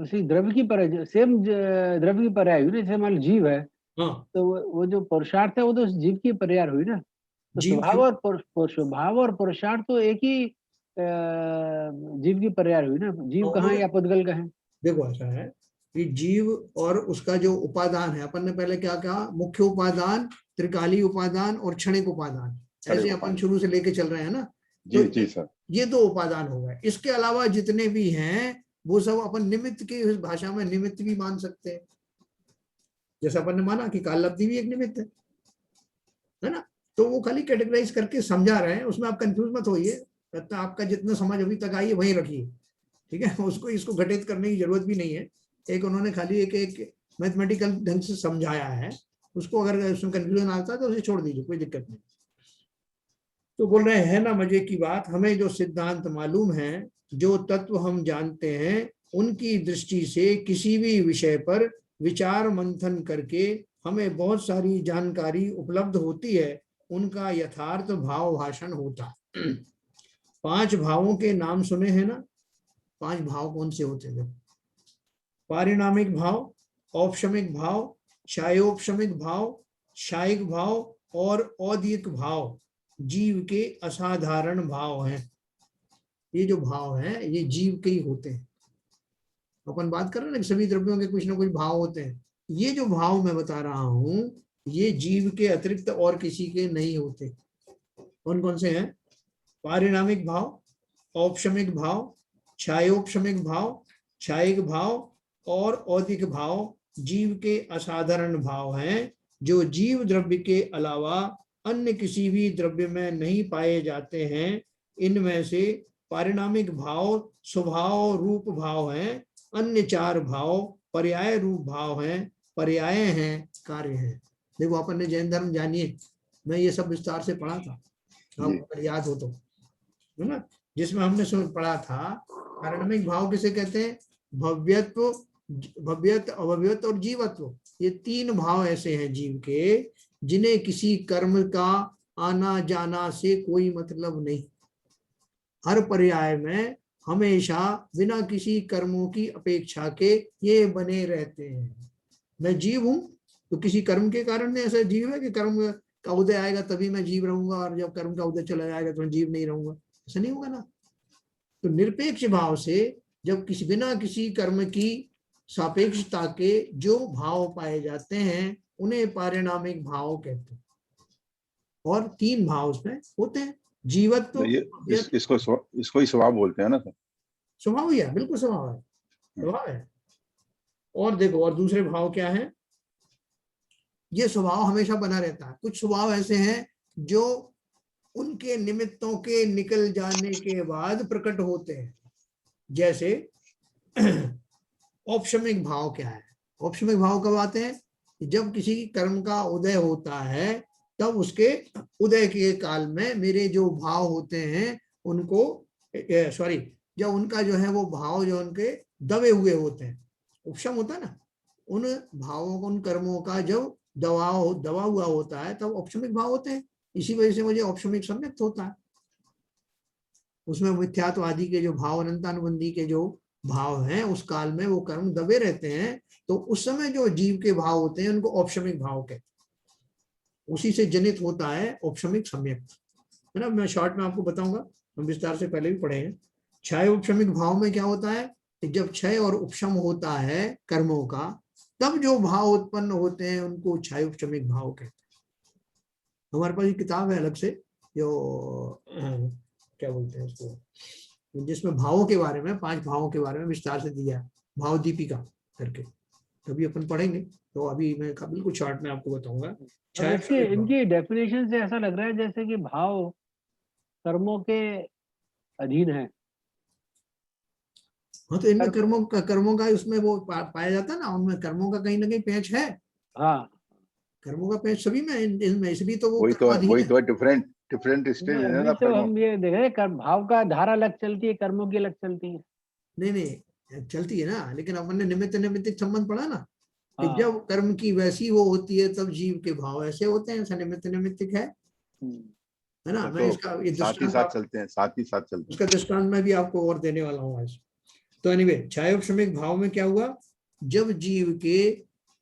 उसी द्रव्य की पर्याय, सेम द्रव्य की पर्याय हुई ना। जैसे मान लो जीव है,
हाँ,
तो वो जो पुरुषार्थ है वो तो उस जीव की पर्याय हुई ना। तो
जीव
स्वभाव
की।
और स्वभाव और पुरुषार्थ तो एक ही जीव की पर्याय हुई ना। जीव कहाँ है या पुद्गल कहाँ है?
देखो ऐसा है कि जीव और उसका जो उपादान है, अपन ने पहले क्या कहा? मुख्य उपादान, त्रिकाली उपादान और क्षणिक उपादान, ऐसे अपन शुरू से लेके चल रहे हैं ना। तो
जी जी सर।
ये दो उपादान हो गए। इसके अलावा जितने भी हैं वो सब अपन निमित्त की भाषा में निमित्त भी मान सकते हैं। जैसे अपन ने माना कि काल लब्धि भी एक निमित्त है ना। तो वो खाली कैटेगराइज करके समझा रहे हैं, उसमें आप कंफ्यूज मत होइए। आपका जितना समझ अभी तक आई है वहीं रखिए, ठीक है। उसको इसको घटित करने की जरूरत भी नहीं है। एक उन्होंने खाली एक मैथमेटिकल ढंग से समझाया है, उसको अगर उसमें कंफ्यूजन आता है तो उसे छोड़ दीजिए, कोई दिक्कत नहीं। तो बोल रहे हैं ना, मजे की बात, हमें जो सिद्धांत मालूम है, जो तत्व हम जानते हैं, उनकी दृष्टि से किसी भी विषय पर विचार मंथन करके हमें बहुत सारी जानकारी उपलब्ध होती है, उनका यथार्थ भाव भाषण होता। 5 भावों के नाम सुने हैं ना? 5 भाव कौन से होते हैं? पारिणामिक भाव, औपशमिक भाव, क्षयोपशमिक भाव, क्षायिक भाव और औदिक भाव जीव के असाधारण भाव हैं। ये जो भाव हैं ये जीव के ही होते हैं। अपन बात कर रहे हैं ना, सभी द्रव्यों के कुछ ना कुछ भाव होते हैं। ये जो भाव मैं बता रहा हूं ये जीव के अतिरिक्त और किसी के नहीं होते। कौन कौन से हैं? पारिणामिक भाव, औपशमिक भाव, क्षयोपशमिक भाव, क्षायिक भाव और औदिक भाव जीव के असाधारण भाव हैं, जो जीव द्रव्य के अलावा अन्य किसी भी द्रव्य में नहीं पाए जाते हैं। इनमें से पारिणामिक भाव स्वभाव रूप भाव हैं, अन्य 4 भाव पर्याय रूप भाव हैं, पर्याय हैं, कार्य हैं। देखो अपन ने जैन धर्म जानिए, मैं ये सब विस्तार से पढ़ा था, आपको अगर याद हो तो, है ना। जिसमें हमने पढ़ा था पारिणामिक भाव किसे कहते हैं? भव्यत्व, भव्यत, अभव्यत और जीवत्व। ये 3 भाव ऐसे हैं जीव के जिन्हें किसी कर्म का आना जाना से कोई मतलब नहीं। हर पर्याय में हमेशा बिना किसी कर्मों की अपेक्षा के ये बने रहते हैं। मैं जीव हूं तो किसी कर्म के कारण ऐसा जीव है कि कर्म का उदय आएगा तभी मैं जीव रहूंगा, और जब कर्म का उदय चला जाएगा तो मैं जीव नहीं रहूंगा, ऐसा नहीं होगा ना। तो निरपेक्ष भाव से जब बिना किसी कर्म की सापेक्षता के जो भाव पाए जाते हैं उन्हें पारिणामिक भाव कहते हैं। और 3 भाव उसमें होते हैं, जीवत्व
इसको ही स्वभाव बोलते हैं ना सर।
स्वभाव ही है, बिल्कुल स्वभाव है, स्वभाव है। और देखो, और दूसरे भाव क्या है, ये स्वभाव हमेशा बना रहता है। कुछ स्वभाव ऐसे हैं जो उनके निमित्तों के निकल जाने के बाद प्रकट होते हैं। जैसे औपशमिक भाव क्या है? औपशमिक भाव कब आते हैं? जब किसी कर्म का उदय होता है, तब उसके उदय के काल में मेरे जो भाव होते हैं उनको जब उनका जो है वो भाव जो उनके दबे हुए होते हैं, उपशम होता है ना, उन भावों को, उन कर्मों का जब दबा हुआ होता है, तब औपशमिक भाव होते हैं। इसी वजह से मुझे औपशमिक सम्यक्त होता है। उसमें मिथ्यात्वादी के जो भाव, अनंतानुबंधी के जो भाव हैं, उस काल में वो कर्म दबे रहते हैं, तो उस समय जो जीव के भाव होते हैं उनको औपशमिक भाव कहते हैं। उसी से जनित होता है औपशमिक सम्यक्त, है ना। मैं शॉर्ट में आपको बताऊंगा, हम विस्तार से पहले भी पढ़े हैं। क्षय उपशमिक भाव में क्या होता है कि जब क्षय और उपशम होता है कर्मों का, तब जो भाव उत्पन्न होते हैं उनको क्षय उपशमिक भाव कहते हैं। हमारे पास ये किताब है अलग से, जो क्या बोलते हैं उसको, जिसमें भावों के बारे में, 5 भावों के बारे में विस्तार से दिया है, भाव दीपिका करके। कभी अपन पढ़ेंगे, तो अभी मैं बिल्कुल शॉर्ट में आपको बताऊंगा।
इनकी डेफिनेशन से ऐसा लग रहा है जैसे कि भाव कर्मों के अधीन है।
हाँ, तो इनमें कर्मों का उसमें वो पाया जाता है ना, उनमें कर्मों का कहीं ना कहीं पेंच है।
हाँ,
कर्मों का पेंच सभी में, इनमें, इसलिए तो वो
वही तो डिफरेंट स्टेज है ना।
तो हम ये देख रहे हैं भाव का धारा अलग चलती है, कर्मों की अलग चलती है।
नहीं चलती है ना, लेकिन अपन ने निमित्त निमित्तिक संबंध पढ़ा ना, कि जब कर्म की वैसी वो होती है तब जीव के भाव ऐसे होते हैं, ऐसा निमित्त निमित्तिक है ना। मैं इसका
साथ ही साथ चलते हैं।
उसका दृष्टांत मैं भी आपको और देने वाला हूँ आज। तो एनीवे, क्षयोपशमिक भाव में क्या हुआ, जब जीव के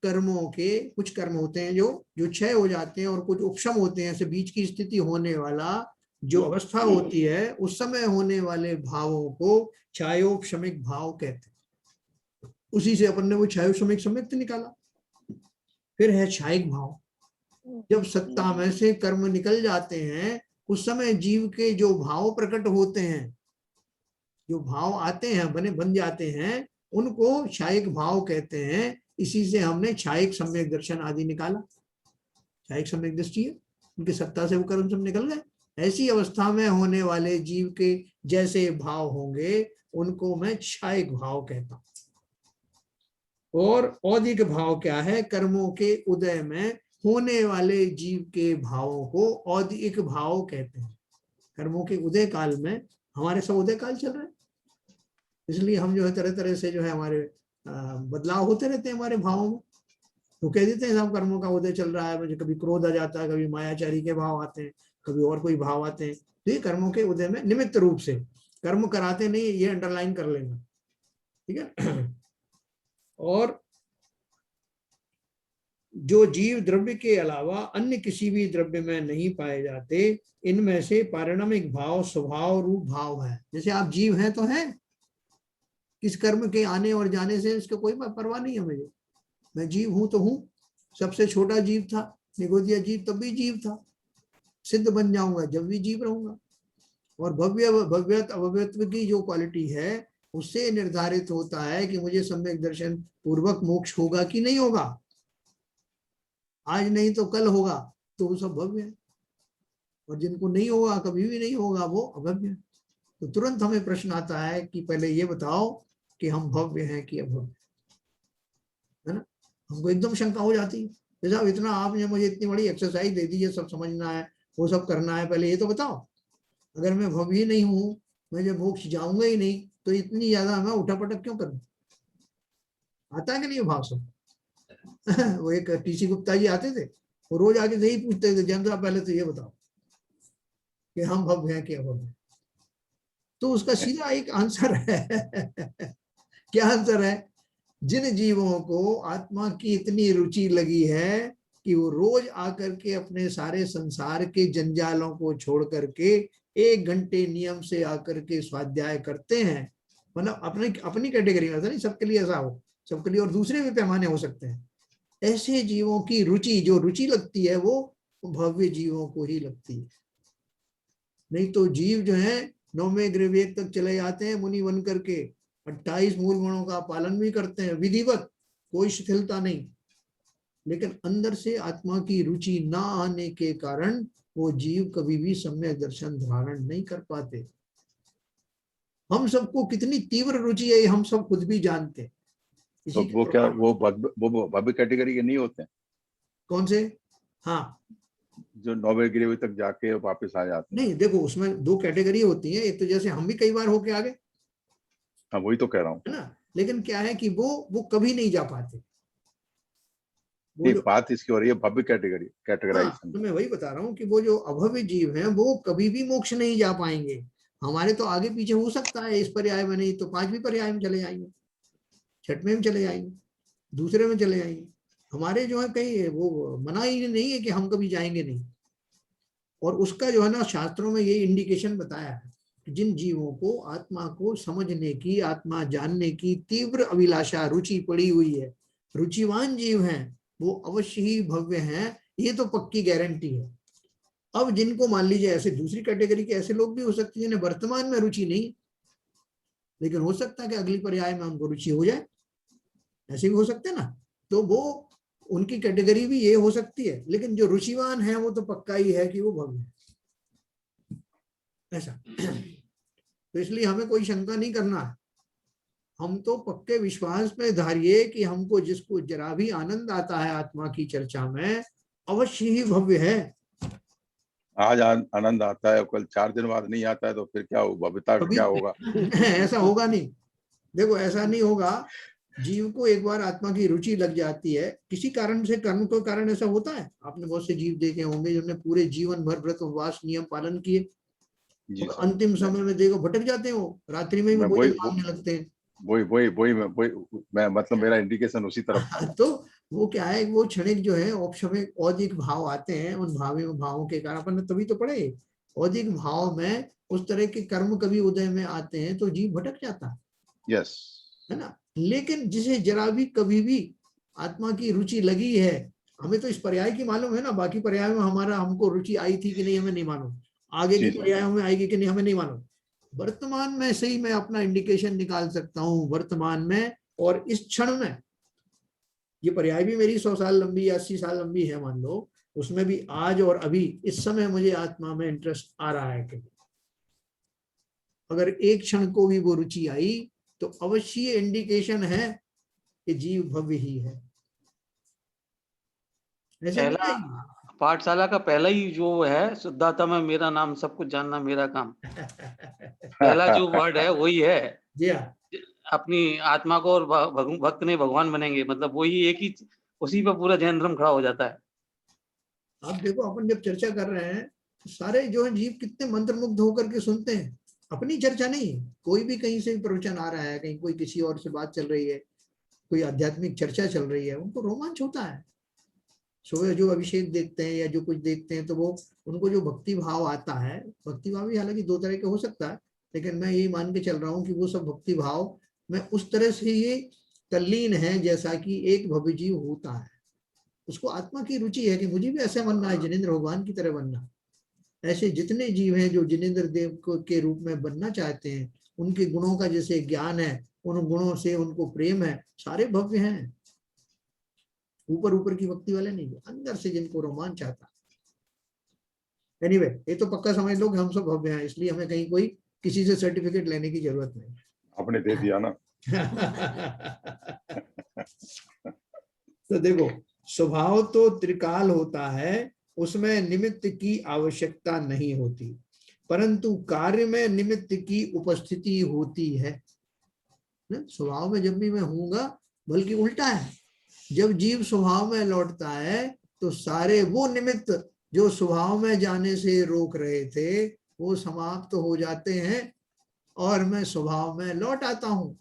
कर्मों के कुछ कर्म होते हैं जो क्षय हो जाते हैं और कुछ उपशम होते हैं, ऐसे बीच की स्थिति होने वाला जो अवस्था होती है, उस समय होने वाले भावों को क्षयोपशमिक भाव कहते हैं। उसी से अपन ने वो क्षयोपशमिक सम्यक्त निकाला। फिर है क्षयिक भाव, जब सत्ता में से कर्म निकल जाते हैं, उस समय जीव के जो भाव प्रकट होते हैं, जो भाव आते हैं, बन जाते हैं, उनको क्षयिक भाव कहते हैं। इसी से हमने क्षयिक सम्यक दर्शन आदि निकाला। क्षयिक सम्यक दृष्टि है, उनकी सत्ता से वो कर्म सब निकल गए। ऐसी अवस्था में होने वाले जीव के जैसे भाव होंगे, उनको मैं क्षयिक भाव कहता हूं। और औदिक भाव क्या है? कर्मों के उदय में होने वाले जीव के भावों को औदिक भाव कहते हैं। कर्मों के उदय काल में, हमारे सब उदय काल चल रहे हैं, इसलिए हम जो है तरह तरह से जो है हमारे बदलाव होते रहते हैं हमारे भावों में। तो कह देते हैं सब कर्मों का उदय चल रहा है, मुझे कभी क्रोध आ जाता है, कभी मायाचारी के भाव आते हैं, कभी और कोई भाव आते हैं। तो ये कर्मों के उदय में निमित्त रूप से, कर्म कराते नहीं, ये अंडरलाइन कर लेना, ठीक है। और जो जीव द्रव्य के अलावा अन्य किसी भी द्रव्य में नहीं पाए जाते, इनमें से पारिणामिक भाव स्वभाव रूप भाव है। जैसे आप जीव हैं तो हैं, किस कर्म के आने और जाने से इसका कोई परवाह नहीं है मुझे, मैं जीव हूं तो हूं। सबसे छोटा जीव था निगोदिया जीव, तब भी जीव था। सिद्ध बन जाऊंगा जब भी जीव रहूंगा। और भव्यत अभव्यत्व की जो क्वालिटी है, उससे निर्धारित होता है कि मुझे सम्यक दर्शन पूर्वक मोक्ष होगा कि नहीं होगा। आज नहीं तो कल होगा, तो वो सब भव्य है, और जिनको नहीं होगा, कभी भी नहीं होगा, वो अभव्य है। तो तुरंत हमें प्रश्न आता है कि पहले ये बताओ कि हम भव्य हैं कि अभव्य, है ना। हमको एकदम शंका हो जाती है, जैसा इतना आपने मुझे इतनी बड़ी एक्सरसाइज दे दी है, सब समझना है, वो सब करना है, पहले ये तो बताओ, अगर मैं भव्य नहीं हूं, मैं जब मोक्ष जाऊंगा ही नहीं, तो इतनी ज्यादा मैं उठापटक क्यों करूं? आता है कि नहीं भाव सब? वो एक टीसी गुप्ता जी आते थे, वो रोज आके यही पूछते थे, जैन साहब पहले तो ये बताओ कि हम भव्य हैं कि अभव्य। तो उसका सीधा एक आंसर है। क्या आंसर है? जिन जीवों को आत्मा की इतनी रुचि लगी है कि वो रोज आकर के अपने सारे संसार के जंजालों को छोड़ करके 1 घंटे नियम से आकर के स्वाध्याय करते हैं, मतलब अपनी कैटेगरी में, ऐसा नहीं सबके लिए ऐसा हो, सबके लिए और दूसरे भी पैमाने हो सकते हैं। ऐसे जीवों की रुचि, जो रुचि लगती है, वो भव्य जीवों को ही लगती है। नहीं तो जीव जो है 9वें ग्रहवेग तक चले जाते हैं मुनि बन करके, 28 मूल गुणों का पालन भी करते हैं विधिवत, कोई शिथिलता नहीं, लेकिन अंदर से आत्मा की रुचि ना आने के कारण वो जीव कभी भी सम्यक दर्शन धारण नहीं कर पाते। हम सबको कितनी तीव्र रुचि है हम सब खुद भी जानते हैं।
तो वो क्या वो भव्य कैटेगरी के नहीं होते हैं?
कौन से? हाँ,
जो 9वें ग्रह तक जाके वापस आ जाते हैं।
नहीं देखो, उसमें 2 कैटेगरी होती है, एक तो जैसे हम भी कई बार होके आ गए,
हाँ वही तो कह रहा हूँ,
है ना, लेकिन क्या है कि वो कभी नहीं जा पाते। वो जो
बात इसकी हो रही है भव्य
हाँ,
कैटेगराइजेशन।
तो मैं वही बता रहा हूँ कि वो जो अभव्य जीव हैं वो कभी भी मोक्ष नहीं जा पाएंगे। हमारे तो आगे पीछे हो सकता है, इस पर्याय में नहीं तो 5वीं पर्याय में चले जाएंगे, 6वें में चले जाएंगे, दूसरे में चले जाएंगे। हमारे जो है कहीं वो मना ही नहीं है कि हम कभी जाएंगे नहीं। और उसका जो है ना शास्त्रों में ये इंडिकेशन बताया है कि जिन जीवों को आत्मा को समझने की, आत्मा जानने की तीव्र अभिलाषा, रुचि पड़ी हुई है, रुचिवान जीव हैं, वो अवश्य ही भव्य हैं, ये तो पक्की गारंटी है। अब जिनको मान लीजिए ऐसे दूसरी कैटेगरी के ऐसे लोग भी हो सकते हैं जिन्हें वर्तमान में रुचि नहीं, लेकिन हो सकता है कि अगली पर्याय में उनको रुचि हो जाए, ऐसे भी हो सकते हैं ना, तो वो उनकी कैटेगरी भी ये हो सकती है। लेकिन जो रुचिवान है वो तो पक्का ही है कि वो भव्य है, ऐसा। तो इसलिए हमें कोई शंका नहीं करना है, हम तो पक्के विश्वास में धारिये कि हमको जिसको जरा भी आनंद आता है आत्मा की चर्चा में, अवश्य ही भव्य है।
आज आनंद आता है, कल 4 दिन बाद नहीं आता है, तो फिर क्या होगा? भव्यता क्या होगा?
ऐसा होगा नहीं, देखो ऐसा नहीं होगा। जीव को एक बार आत्मा की रुचि लग जाती है किसी कारण से, कर्म के कारण ऐसा होता है। आपने बहुत से जीव देखे होंगे जिन्होंने पूरे जीवन भर व्रत उपवास नियम पालन किए, और अंतिम समय में देखो भटक जाते हैं, वो रात्रि में भी भोजन मांगने लगते हैं।
मैं मतलब मेरा इंडिकेशन उसी तरफ था।
तो वो क्या है, वो क्षणिक जो है औपशमिक औदिक भाव आते हैं, उन भावों के कारण अपन ने तभी तो पढ़े, औदिक भाव में उस तरह के कर्म कभी उदय में आते हैं तो जीव भटक जाता है।
यस,
है ना। लेकिन जिसे जरा भी कभी भी आत्मा की रुचि लगी है, हमें तो इस पर्याय की मालूम है ना, बाकी पर्याय में हमारा हमको रुचि आई थी कि नहीं हमें नहीं मालूम, आगे की पर्याय में आएगी कि नहीं हमें नहीं मालूम। वर्तमान में से ही मैं अपना इंडिकेशन निकाल सकता हूँ, वर्तमान में और इस क्षण में। ये पर्याय भी मेरी 100 साल लंबी या 80 साल लंबी है मान लो, उसमें भी आज और अभी इस समय मुझे आत्मा में इंटरेस्ट आ रहा है कि अगर एक क्षण को भी वो रुचि आई तो अवश्य इंडिकेशन है कि जीव भव्य ही है।
पहला पाठशाला का पहला ही जो है, शुद्धता में मेरा नाम, सब कुछ जानना मेरा काम। पहला जो वर्ड है वही है
जी हाँ,
अपनी आत्मा को और भक्त ने भगवान बनेंगे, मतलब वही एक ही, उसी पर पूरा जैन धर्म खड़ा हो जाता है।
आप देखो अपन जब चर्चा कर रहे हैं तो सारे जो है जीव कितने मंत्रमुग्ध होकर के सुनते हैं। अपनी चर्चा नहीं, कोई भी कहीं से प्रवचन आ रहा है, कहीं कोई किसी और से बात चल रही है, कोई आध्यात्मिक चर्चा चल रही है, उनको रोमांच होता है। सुबह जो अभिषेक देखते हैं या जो कुछ देखते हैं तो वो उनको जो भक्ति भाव आता है, भक्ति भाव भी हालांकि 2 तरह के हो सकता है, लेकिन मैं यही मान के चल रहा हूँ कि वो सब भक्ति भाव में उस तरह से ये तल्लीन है जैसा कि एक भव्य जीव होता है। उसको आत्मा की रुचि है कि मुझे भी ऐसे बनना है, जिनेंद्र भगवान की तरह बनना। ऐसे जितने जीव हैं जो जिनेंद्र देव के रूप में बनना चाहते हैं, उनके गुणों का जैसे ज्ञान है, उन गुणों से उनको प्रेम है, सारे भव्य हैं। ऊपर ऊपर की भक्ति वाले नहीं, अंदर से जिनको रोमांच आता। एनीवे, ये तो पक्का समझ लो कि हम सब भव्य हैं, इसलिए हमें कहीं कोई किसी से सर्टिफिकेट लेने की जरूरत नहीं।
आपने दे दिया ना।
तो देखो, स्वभाव तो त्रिकाल होता है, उसमें निमित्त की आवश्यकता नहीं होती, परंतु कार्य में निमित्त की उपस्थिति होती है। स्वभाव में जब भी मैं हूँगा, बल्कि उल्टा है, जब जीव स्वभाव में लौटता है तो सारे वो निमित्त जो स्वभाव में जाने से रोक रहे थे वो समाप्त हो जाते हैं और मैं स्वभाव में लौट आता हूँ।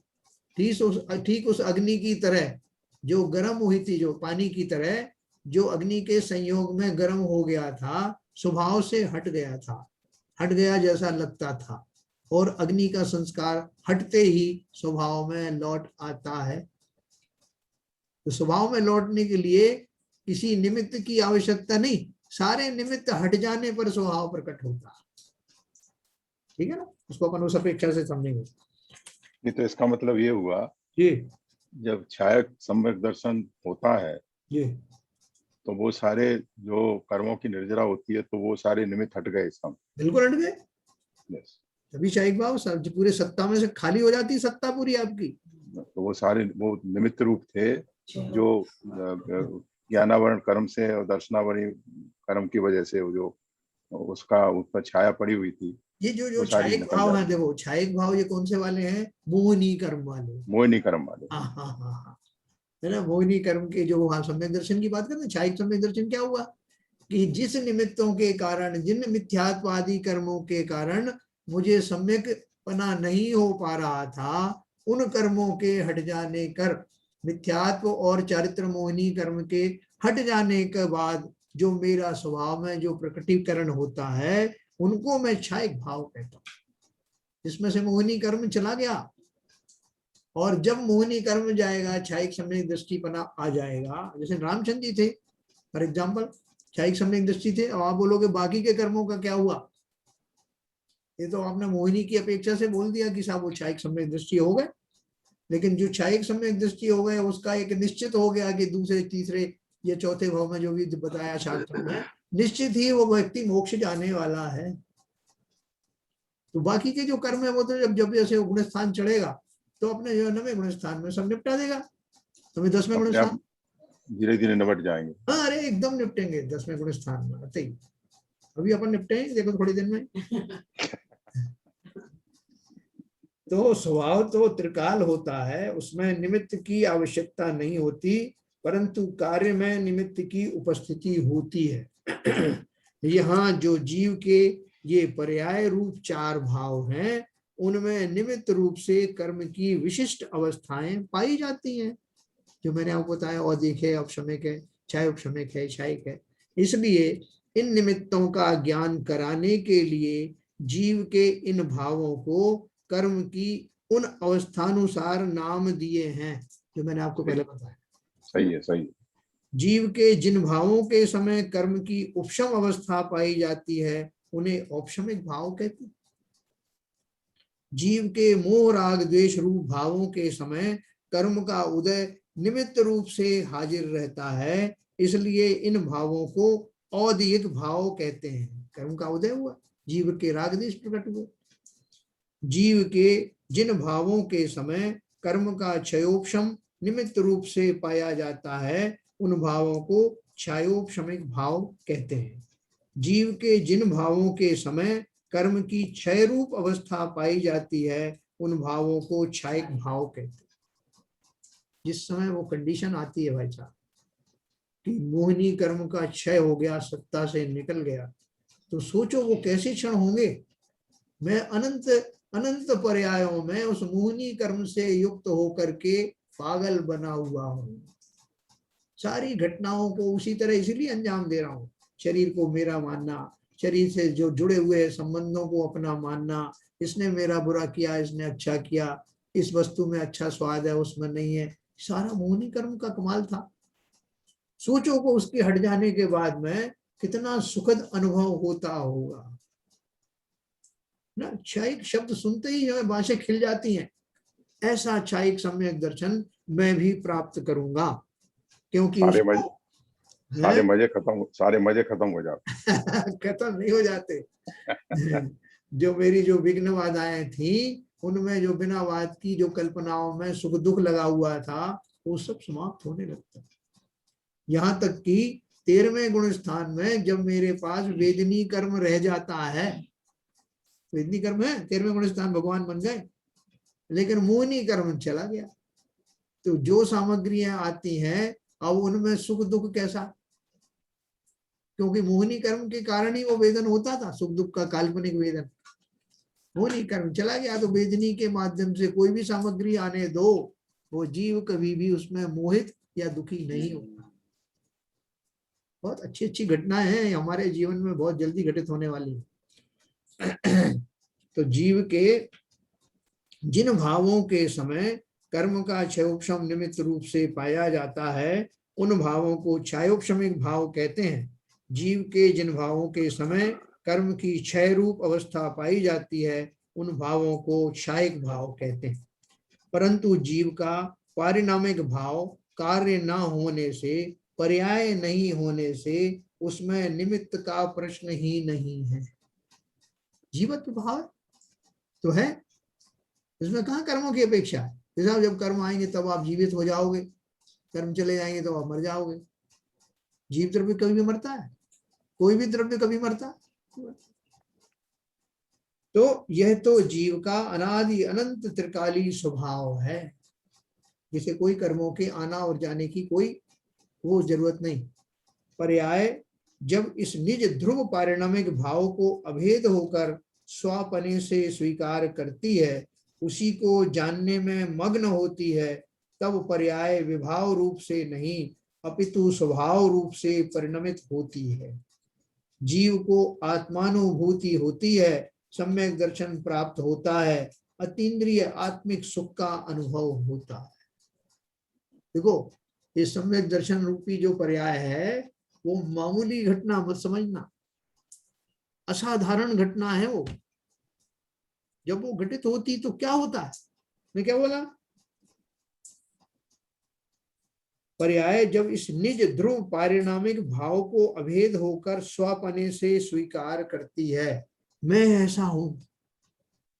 ठीक उस अग्नि की तरह जो गर्म हुई थी, जो पानी की तरह जो अग्नि के संयोग में गर्म हो गया था, स्वभाव से हट गया था, हट गया जैसा लगता था, और अग्नि का संस्कार हटते ही स्वभाव में लौट आता है। तो स्वभाव में लौटने के लिए किसी निमित्त की आवश्यकता नहीं, सारे निमित्त हट जाने पर स्वभाव प्रकट होता है। ठीक है ना, उसको अपन उस अपेक्षा से समझेंगे।
नहीं तो इसका मतलब ये हुआ,
जी
जब छायक सम्यक दर्शन होता है
जी
तो वो सारे जो कर्मों की निर्जरा होती है तो वो सारे निमित्त हट गए इसका।
बिल्कुल हट गए,
यस।
तभी शायक भाव पूरे सत्ता में से खाली हो जाती, सत्ता पूरी आपकी।
तो वो सारे वो निमित्त रूप थे जो ज्ञानावरण कर्म से और दर्शनावरण कर्म की वजह से वो जो उसका उस पर छाया पड़ी हुई थी,
ये जो
वो सारी
छायक
निकल
भाव है,
जाती।
देखो छायक भाव ये कौन से वाले हैं? मोहिनी कर्म वाले।
मोहिनी कर्म वाले।
हाँ हाँ हाँ हाँ, है ना, मोहिनी कर्म के जो हाँ सम्यक दर्शन की बात करते हैं। छायक सम्यक दर्शन क्या हुआ कि जिस निमित्तों के कारण, जिन मिथ्यात्वादी कर्मों के कारण मुझे सम्यक पना नहीं हो पा रहा था, उन कर्मों के हट जाने कर, मिथ्यात्व और चारित्र मोहिनी कर्म के हट जाने के बाद जो मेरा स्वभाव में जो प्रकटीकरण होता है, उनको मैं छायक भाव कहता हूँ, जिसमें से मोहिनी कर्म चला गया। और जब मोहिनी कर्म जाएगा, छायक सम्यक दृष्टिपना आ जाएगा। जैसे रामचंद्र जी थे फॉर एग्जाम्पल, छायक सम्यक दृष्टि थे। अब आप बोलोगे बाकी के कर्मों का क्या हुआ? ये तो आपने मोहिनी की अपेक्षा से बोल दिया कि साहब वो छायक सम्यक दृष्टि हो गए, लेकिन जो छायक सम्यक दृष्टि हो गए उसका एक निश्चित हो गया कि दूसरे तीसरे या चौथे भाव में जो भी बताया शास्त्र में, निश्चित ही वो व्यक्ति मोक्ष जाने वाला है। तो बाकी के जो कर्म है वो तो जब जब जैसे गुण स्थान चढ़ेगा तो अपने जो 9वें गुण स्थान में सब निपटा देगा, तुम्हें 10वें गुण स्थान
धीरे धीरे निपट जाएंगे।
हाँ अरे एकदम निपटेंगे 10वें गुण स्थान में आते ही। अभी अपन निपटेंगे, देखो थोड़ी देर में। तो स्वभाव तो त्रिकाल होता है, उसमें निमित्त की आवश्यकता नहीं होती, परंतु कार्य में निमित्त की उपस्थिति होती है। यहाँ जो जीव के ये पर्याय रूप 4 भाव हैं, उनमें निमित्त रूप से कर्म की विशिष्ट अवस्थाएं पाई जाती हैं, जो मैंने आपको बताया, और देखे अपशमिक है, चाहे उपशमिक है, छायक है। इसलिए इन निमित्तों का ज्ञान कराने के लिए जीव के इन भावों को कर्म की उन अवस्थानुसार नाम दिए हैं, जो मैंने आपको पहले बताया।
सही है, सही है।
जीव के जिन भावों के समय कर्म की उपशम अवस्था पाई जाती है, उन्हें औपशमिक भाव कहते हैं। जीव के मोह राग द्वेष रूप भावों के समय कर्म का उदय निमित्त रूप से हाजिर रहता है, इसलिए इन भावों को औदयिक भाव कहते हैं। कर्म का उदय हुआ, जीव के राग द्वेष प्रकट हुए। जीव के जिन भावों के समय कर्म का क्षयोपशम निमित्त रूप से पाया जाता है, उन भावों को क्षयोपशमिक भाव कहते हैं। जीव के जिन भावों के समय कर्म की क्षय रूप अवस्था पाई जाती है, उन भावों को क्षयिक भाव कहते हैं। जिस समय वो कंडीशन आती है भाई साहब कि मोहिनी कर्म का क्षय हो गया, सत्ता से निकल गया, तो सोचो वो कैसे क्षण होंगे। मैं अनंत अनंत पर्यायों में उस मोहिनी कर्म से युक्त होकर के पागल बना हुआ हूं, सारी घटनाओं को उसी तरह इसलिए अंजाम दे रहा हूं। शरीर को मेरा मानना, शरीर से जो जुड़े हुए संबंधों को अपना मानना, इसने मेरा बुरा किया, इसने अच्छा किया, इस वस्तु में अच्छा स्वाद है उसमें नहीं है, सारा मोहिनी कर्म का कमाल था। सोचो को उसके हट जाने के बाद में कितना सुखद अनुभव होता होगा ना। क्षयिक शब्द सुनते ही हमें बाँसें खिल जाती हैं। ऐसा क्षयिक सम्यक दर्शन मैं भी प्राप्त करूंगा, क्योंकि
सारे मजे खत्म हो जाते।
खत्म नहीं हो जाते। जो मेरी जो विघ्न बाधाएं थी, उनमें जो बिना वाद की जो कल्पनाओं में सुख दुख लगा हुआ था, वो सब समाप्त होने लगता। यहाँ तक कि 13वें गुण स्थान में जब मेरे पास वेदनी कर्म रह जाता है, वेदनी कर्म है 13वें गुण स्थान, भगवान बन गए, लेकिन मोहिनी कर्म चला गया, तो जो सामग्रियां आती हैं अब उनमें सुख दुख कैसा, क्योंकि मोहिनी कर्म के कारण ही वो वेदन होता था, सुख दुख का काल्पनिक वेदन। मोहिनी कर्म चला गया तो वेदनी के माध्यम से कोई भी सामग्री आने दो, वो जीव कभी भी उसमें मोहित या दुखी नहीं होता। बहुत अच्छी अच्छी घटनाएं हैं हमारे जीवन में, बहुत जल्दी घटित होने वाली है। तो जीव के जिन भावों के समय कर्म का क्षयोपशम निमित्त रूप से पाया जाता है, उन भावों को क्षयोपशमिक भाव कहते हैं। जीव के जिन भावों के समय कर्म की क्षय रूप अवस्था पाई जाती है, उन भावों को क्षयिक भाव कहते हैं। परंतु जीव का पारिणामिक भाव कार्य न होने से, पर्याय नहीं होने से, उसमें निमित्त का प्रश्न ही नहीं है। जीवत्व भाव तो है, इसमें कहाँ कर्मों की अपेक्षा है। जैसा जब कर्म आएंगे तब आप जीवित हो जाओगे, कर्म चले जाएंगे तो आप मर जाओगे। जीव द्रव्य कभी भी मरता है? कोई भी द्रव्य कभी मरता है? तो यह तो जीव का अनादि अनंत त्रिकाली स्वभाव है, जिसे कोई कर्मों के आना और जाने की कोई वो जरूरत नहीं। पर्याय जब इस निज ध्रुव पारिणामिक भाव को अभेद होकर स्वापने से स्वीकार करती है, उसी को जानने में मग्न होती है, तब पर्याय विभाव रूप से नहीं अपितु स्वभाव रूप से परिणमित होती है। जीव को आत्मानुभूति होती है, सम्यक दर्शन प्राप्त होता है, अतीन्द्रिय आत्मिक सुख का अनुभव होता है। देखो, ये सम्यक दर्शन रूपी जो पर्याय है वो मामूली घटना मत समझना, असाधारण घटना है वो। जब वो घटित होती तो क्या होता है? मैं क्या बोला? पर्याय जब इस निज ध्रुव पारिणामिक भाव को अभेद होकर स्वपने से स्वीकार करती है, मैं ऐसा हूं,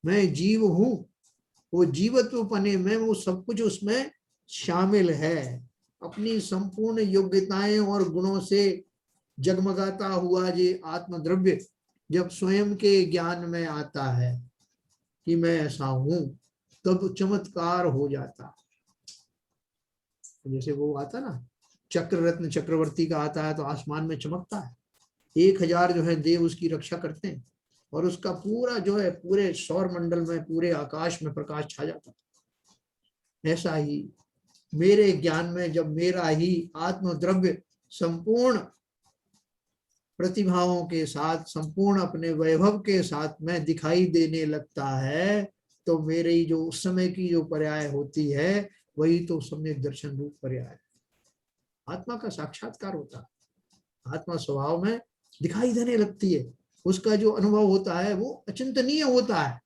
मैं जीव हूं, वो जीवत्व पने में वो सब कुछ उसमें शामिल है। अपनी संपूर्ण योग्यताएं और गुणों से जगमगाता हुआ ये आत्मद्रव्य जब स्वयं के ज्ञान में आता है कि मैं ऐसा हूं, तब चमत्कार हो जाता। जैसे वो आता ना, चक्र रत्न चक्रवर्ती का आता है तो आसमान में चमकता है, 1000 जो है देव उसकी रक्षा करते हैं और उसका पूरा जो है पूरे सौर मंडल में, पूरे आकाश में प्रकाश छा जाता है। ऐसा ही मेरे ज्ञान में जब मेरा ही आत्मद्रव्य संपूर्ण प्रतिभाओं के साथ, संपूर्ण अपने वैभव के साथ में दिखाई देने लगता है, तो मेरे ही जो उस समय की जो पर्याय होती है वही तो सम्यक दर्शन रूप पर्याय है। आत्मा का साक्षात्कार होता है, आत्मा स्वभाव में दिखाई देने लगती है, उसका जो अनुभव होता है वो अचिंतनीय होता है,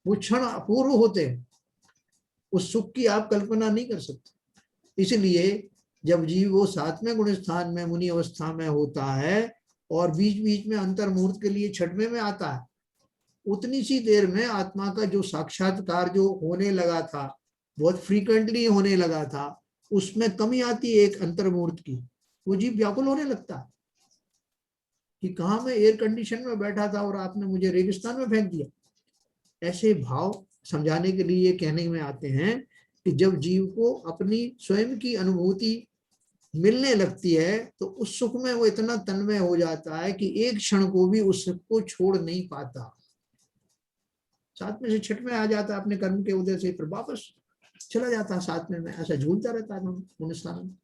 वो क्षण अपूर्व होते हैं, उस सुख की आप कल्पना नहीं कर सकते। इसलिए जब जीव वो 7वें गुण स्थान में मुनि अवस्था में होता है और बीच बीच में अंतर मुहूर्त के लिए 6वें में आता है, उतनी सी देर में आत्मा का जो साक्षात्कार जो होने लगा था, बहुत फ्रीक्वेंटली होने लगा था, उसमें कमी आती है एक अंतर मुहूर्त की। वो जीव व्याकुल होने लगता है कि कहाँ मैं एयर कंडीशन में बैठा था और आपने मुझे रेगिस्तान में फेंक दिया। ऐसे भाव समझाने के लिए कहने में आते हैं कि जब जीव को अपनी स्वयं की अनुभूति मिलने लगती है तो उस सुख में वो इतना तन्मय हो जाता है कि एक क्षण को भी उस सुख को छोड़ नहीं पाता। 7वें से 6वें आ जाता है अपने कर्म के उदय से, फिर वापस चला जाता है 7वें में, ऐसा झूलता रहता है पुण्यस्थान में।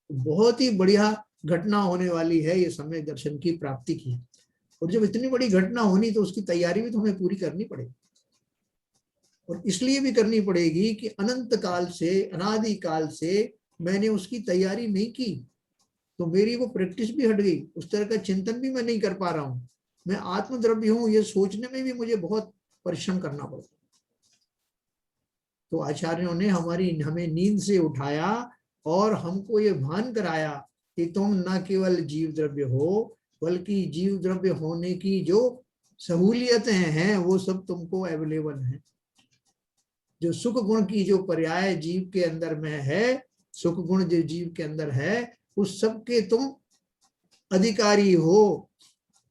बहुत ही बढ़िया घटना होने वाली है ये सम्यक दर्शन की प्राप्ति की। और जब इतनी बड़ी घटना होनी तो उसकी तैयारी भी तो हमें पूरी करनी पड़ेगी, और इसलिए भी करनी पड़ेगी कि अनंत काल से, अनादि काल से मैंने उसकी तैयारी नहीं की, तो मेरी वो प्रैक्टिस भी हट गई, उस तरह का चिंतन भी मैं नहीं कर पा रहा हूं। मैं आत्मद्रव्य हूं ये सोचने में भी मुझे बहुत परिश्रम करना पड़ता। तो आचार्यों ने हमें नींद से उठाया और हमको ये भान कराया कि तुम न केवल जीव द्रव्य हो, बल्कि जीव द्रव्य होने की जो सहूलियतें हैं वो सब तुमको अवेलेबल हैं। जो सुख गुण की जो पर्याय जीव के अंदर में है, सुख गुण जो जीव के अंदर है, उस सब के तुम अधिकारी हो।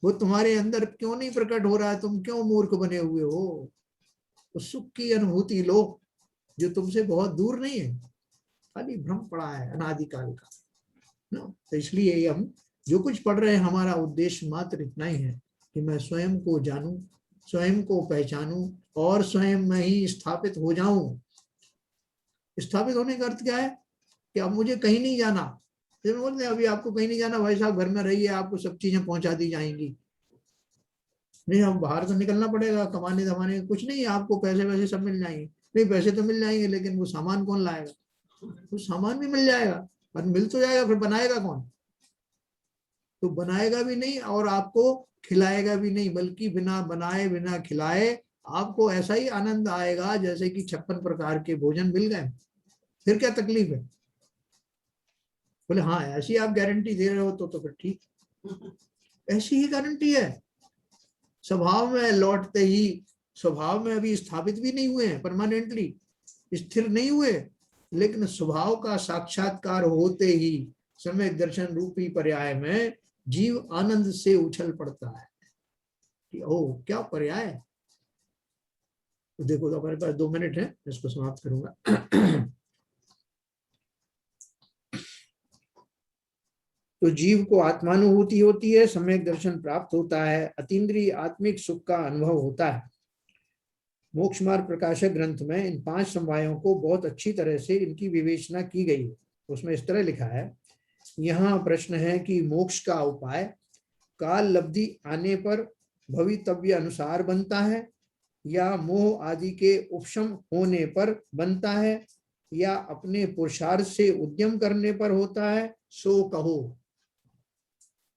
वो तुम्हारे अंदर क्यों नहीं प्रकट हो रहा है? तुम क्यों मूर्ख बने हुए हो? उस सुख की अनुभूति लो जो तुमसे बहुत दूर नहीं है, खाली भ्रम पड़ा है अनादिकाल का ना। तो इसलिए हम जो कुछ पढ़ रहे हैं, हमारा उद्देश्य मात्र इतना ही है कि मैं स्वयं को जानूं, स्वयं को पहचानूं और स्वयं में ही स्थापित हो जाऊं। स्थापित होने का अर्थ क्या है कि अब मुझे कहीं नहीं जाना। जब बोलते हैं अभी आपको कहीं नहीं जाना भाई साहब, घर में रहिए, आपको सब चीजें पहुंचा दी जाएंगी। नहीं, हम बाहर तो निकलना पड़ेगा, कमाने धमाने कुछ नहीं, आपको पैसे वैसे सब मिल जाएंगे। नहीं, पैसे तो मिल जाएंगे लेकिन वो सामान कौन लाएगा? वो सामान भी मिल जाएगा पर मिल तो जाएगा, फिर बनाएगा कौन? तो बनाएगा भी नहीं और आपको खिलाएगा भी नहीं, बल्कि बिना बनाए बिना खिलाए आपको ऐसा ही आनंद आएगा जैसे कि 56 प्रकार के भोजन मिल गए। फिर क्या तकलीफ है? बोले हाँ ऐसी आप गारंटी दे रहे हो तो फिर ठीक, ऐसी ही गारंटी है। स्वभाव में लौटते ही, स्वभाव में अभी स्थापित भी नहीं हुए हैं, परमानेंटली स्थिर नहीं हुए, लेकिन स्वभाव का साक्षात्कार होते ही सम्यक दर्शन रूपी पर्याय में जीव आनंद से उछल पड़ता है कि ओ क्या पर्याय है। तो देखो तो हमारे पास 2 मिनट है, इसको समाप्त करूंगा। तो जीव को आत्मानुभूति होती है, सम्यक दर्शन प्राप्त होता है, अतीन्द्रिय आत्मिक सुख का अनुभव होता है। मोक्ष मार्ग प्रकाशक ग्रंथ में इन 5 समवायों को बहुत अच्छी तरह से इनकी विवेचना की गई है। उसमें इस तरह लिखा है, यहाँ प्रश्न है कि मोक्ष का उपाय काल लब्धि आने पर भवितव्य अनुसार बनता है, या मोह आदि के उपशम होने पर बनता है, या अपने पुरुषार्थ से उद्यम करने पर होता है, सो कहो।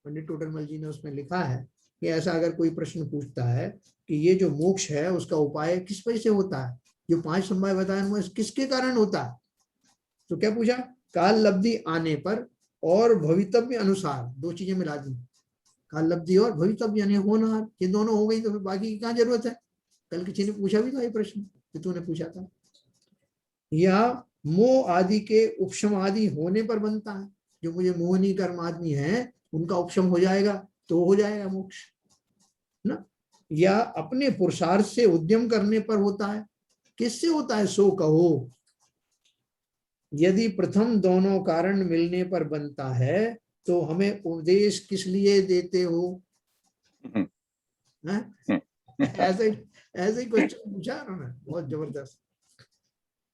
पंडित टोडरमल जी ने उसमें लिखा है कि ऐसा अगर कोई प्रश्न पूछता है कि ये जो मोक्ष है उसका उपाय किस वजह से होता है, जो 5 समवाय बताए उनमें किसके कारण होता है, तो क्या पूछा, काल लब्धि आने पर और भवितव्य अनुसार, 2 चीजें मिला दी, काल लब्धि और भवितव्य यानी होनहार, ये दोनों हो गई तो फिर बाकी की क्या जरूरत है। कल किसी ने पूछा भी था ये प्रश्न, कि तूने पूछा था। या मोह आदि के उपशम आदि होने पर बनता है, जो मुझे मोहनी कर्म आदमी है उनका उपशम हो जाएगा तो हो जाएगा मोक्ष ना। या अपने पुरुषार्थ से उद्यम करने पर होता है, किससे होता है, सो कहो। यदि प्रथम दोनों कारण मिलने पर बनता है तो हमें उपदेश किस लिए देते हो? ऐसे ही क्वेश्चन पूछा उन्होंने, बहुत जबरदस्त।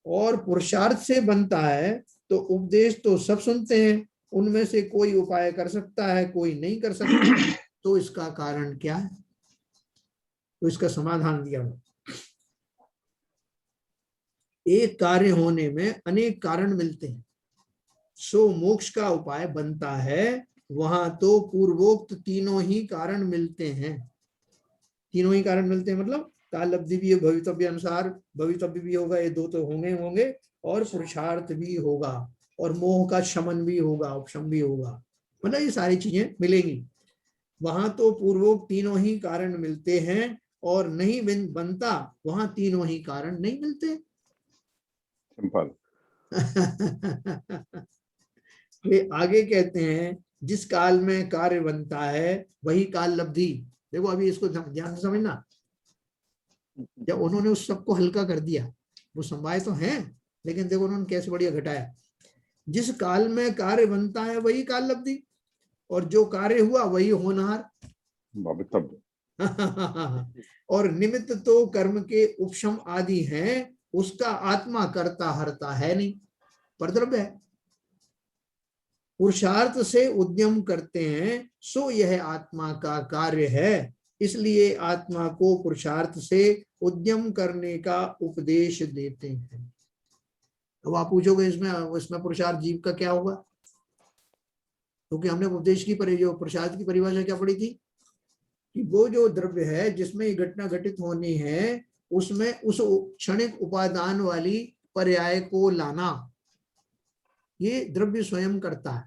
और पुरुषार्थ से बनता है तो उपदेश तो सब सुनते हैं, उनमें से कोई उपाय कर सकता है, कोई नहीं कर सकता, तो इसका कारण क्या है? तो इसका समाधान दिया। एक कार्य होने में अनेक कारण मिलते हैं, सो मोक्ष का उपाय बनता है, वहां तो पूर्वोक्त तीनों ही कारण मिलते हैं। तीनों ही कारण मिलते हैं मतलब काल लब्धि भी है, भवितव्य अनुसार भवितव्य भी होगा, ये 2 तो होंगे, और पुरुषार्थ भी होगा, और मोह का शमन भी होगा, उपशम भी होगा, मतलब ये सारी चीजें मिलेंगी। वहां तो पूर्वोक्त तीनों ही कारण मिलते हैं, और नहीं बनता वहां तीनों ही कारण नहीं मिलते।
सिंपल।
वे आगे कहते हैं, जिस काल में कार्य बनता है वही काल लब्धि। देखो अभी इसको ध्यान से समझना, जब उन्होंने उस सबको हल्का कर दिया, वो समवाय तो हैं लेकिन देखो उन्होंने कैसे बढ़िया घटाया। जिस काल में कार्य बनता है वही काल लब्धि, और जो कार्य हुआ वही होनहार। और निमित्त तो कर्म के उपशम आदि हैं, उसका आत्मा करता हरता है नहीं, परद्रव्य है। पुरुषार्थ से उद्यम करते हैं, सो यह आत्मा का कार्य है, इसलिए आत्मा को पुरुषार्थ से उद्यम करने का उपदेश देते हैं। अब आप पूछोगे इसमें पुरुषार्थ जीव का क्या होगा, क्योंकि हमने उपदेश की जो पुरुषार्थ की परिभाषा क्या पढ़ी थी कि वो जो द्रव्य है जिसमें ये घटना घटित होनी है, उसमें उस क्षणिक उपादान वाली पर्याय को लाना, ये द्रव्य स्वयं करता है।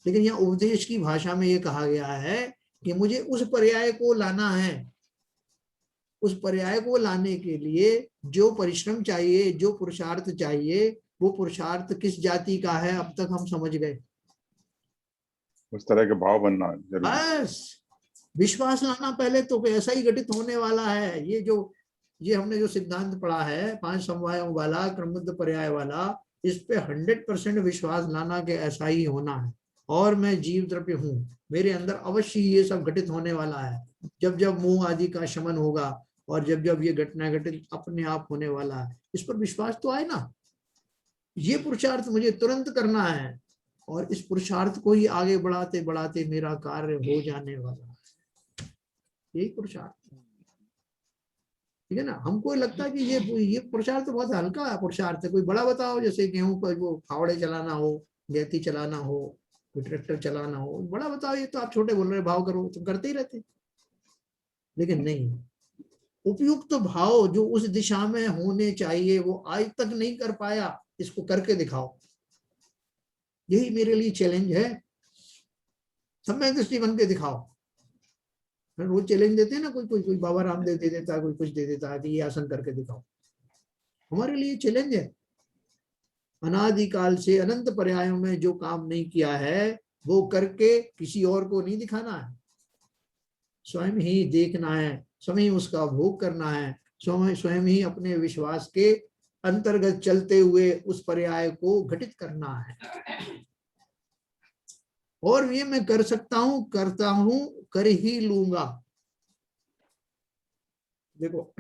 लेकिन यहाँ उपदेश की भाषा में ये कहा गया है कि मुझे उस पर्याय को लाना है। उस पर्याय को लाने के लिए जो परिश्रम चाहिए, जो पुरुषार्थ चाहिए, वो पुरुषार्थ किस जाति का है अब तक हम समझ गए।
उस तरह के भाव बनना जरूरी।
बस विश्वास लाना पहले, तो ऐसा ही घटित होने वाला है। ये हमने जो सिद्धांत पढ़ा है 5 समवायों वाला, क्रमबद्ध पर्याय वाला, इस पे 100% विश्वास लाना कि ऐसा ही होना है, और मैं जीव द्रव्य हूँ, मेरे अंदर अवश्य ये सब घटित होने वाला है। जब जब मोह आदि का शमन होगा और जब जब ये घटना घटित अपने आप होने वाला है, इस पर विश्वास तो आए ना। ये पुरुषार्थ मुझे तुरंत करना है, और इस पुरुषार्थ को ही आगे बढ़ाते बढ़ाते मेरा कार्य हो जाने वाला है। यही पुरुषार्थ, ठीक है ना। हमको लगता है कि ये पुरुषार्थ तो बहुत हल्का है पुरुषार्थ है, कोई बड़ा बताओ, जैसे गेहूं पर वो फावड़े चलाना हो, गैती चलाना हो, कोई ट्रैक्टर चलाना हो, बड़ा बताओ, ये तो आप छोटे बोल रहे भाव करो, तुम करते ही रहते। लेकिन नहीं, उपयुक्त तो भाव जो उस दिशा में होने चाहिए वो आज तक नहीं कर पाया, इसको करके दिखाओ। यही मेरे लिए चैलेंज है। समय दृष्टि बन के दिखाओ। रोज चैलेंज देते हैं ना, कोई बाबा रामदेव दे देता है, कोई कुछ दे देता है कि ये आसन करके दिखाओ। हमारे लिए चैलेंज है। अनादिकाल से अनंत पर्यायों में जो काम नहीं किया है वो करके किसी और को नहीं दिखाना है, स्वयं ही देखना है, स्वयं ही उसका भोग करना है, स्वयं ही अपने विश्वास के अंतर्गत चलते हुए उस पर्याय को घटित करना है। और ये मैं कर सकता हूं, करता हूं, कर ही लूंगा। देखो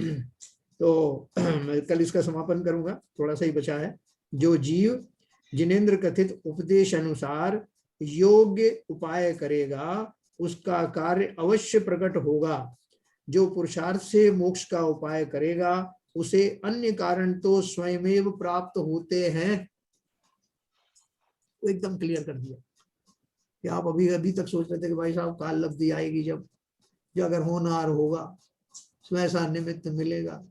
तो मैं कल इसका समापन करूंगा, थोड़ा सा ही बचा है। जो जीव जिनेन्द्र कथित उपदेश अनुसार योग्य उपाय करेगा उसका कार्य अवश्य प्रकट होगा। जो पुरुषार्थ से मोक्ष का उपाय करेगा उसे अन्य कारण तो स्वयमेव प्राप्त होते हैं। तो एकदम क्लियर कर दिया कि आप अभी तक सोच रहे थे कि भाई साहब काल लब्धि आएगी जब, जो अगर होनहार होगा तो ऐसा निमित्त मिलेगा।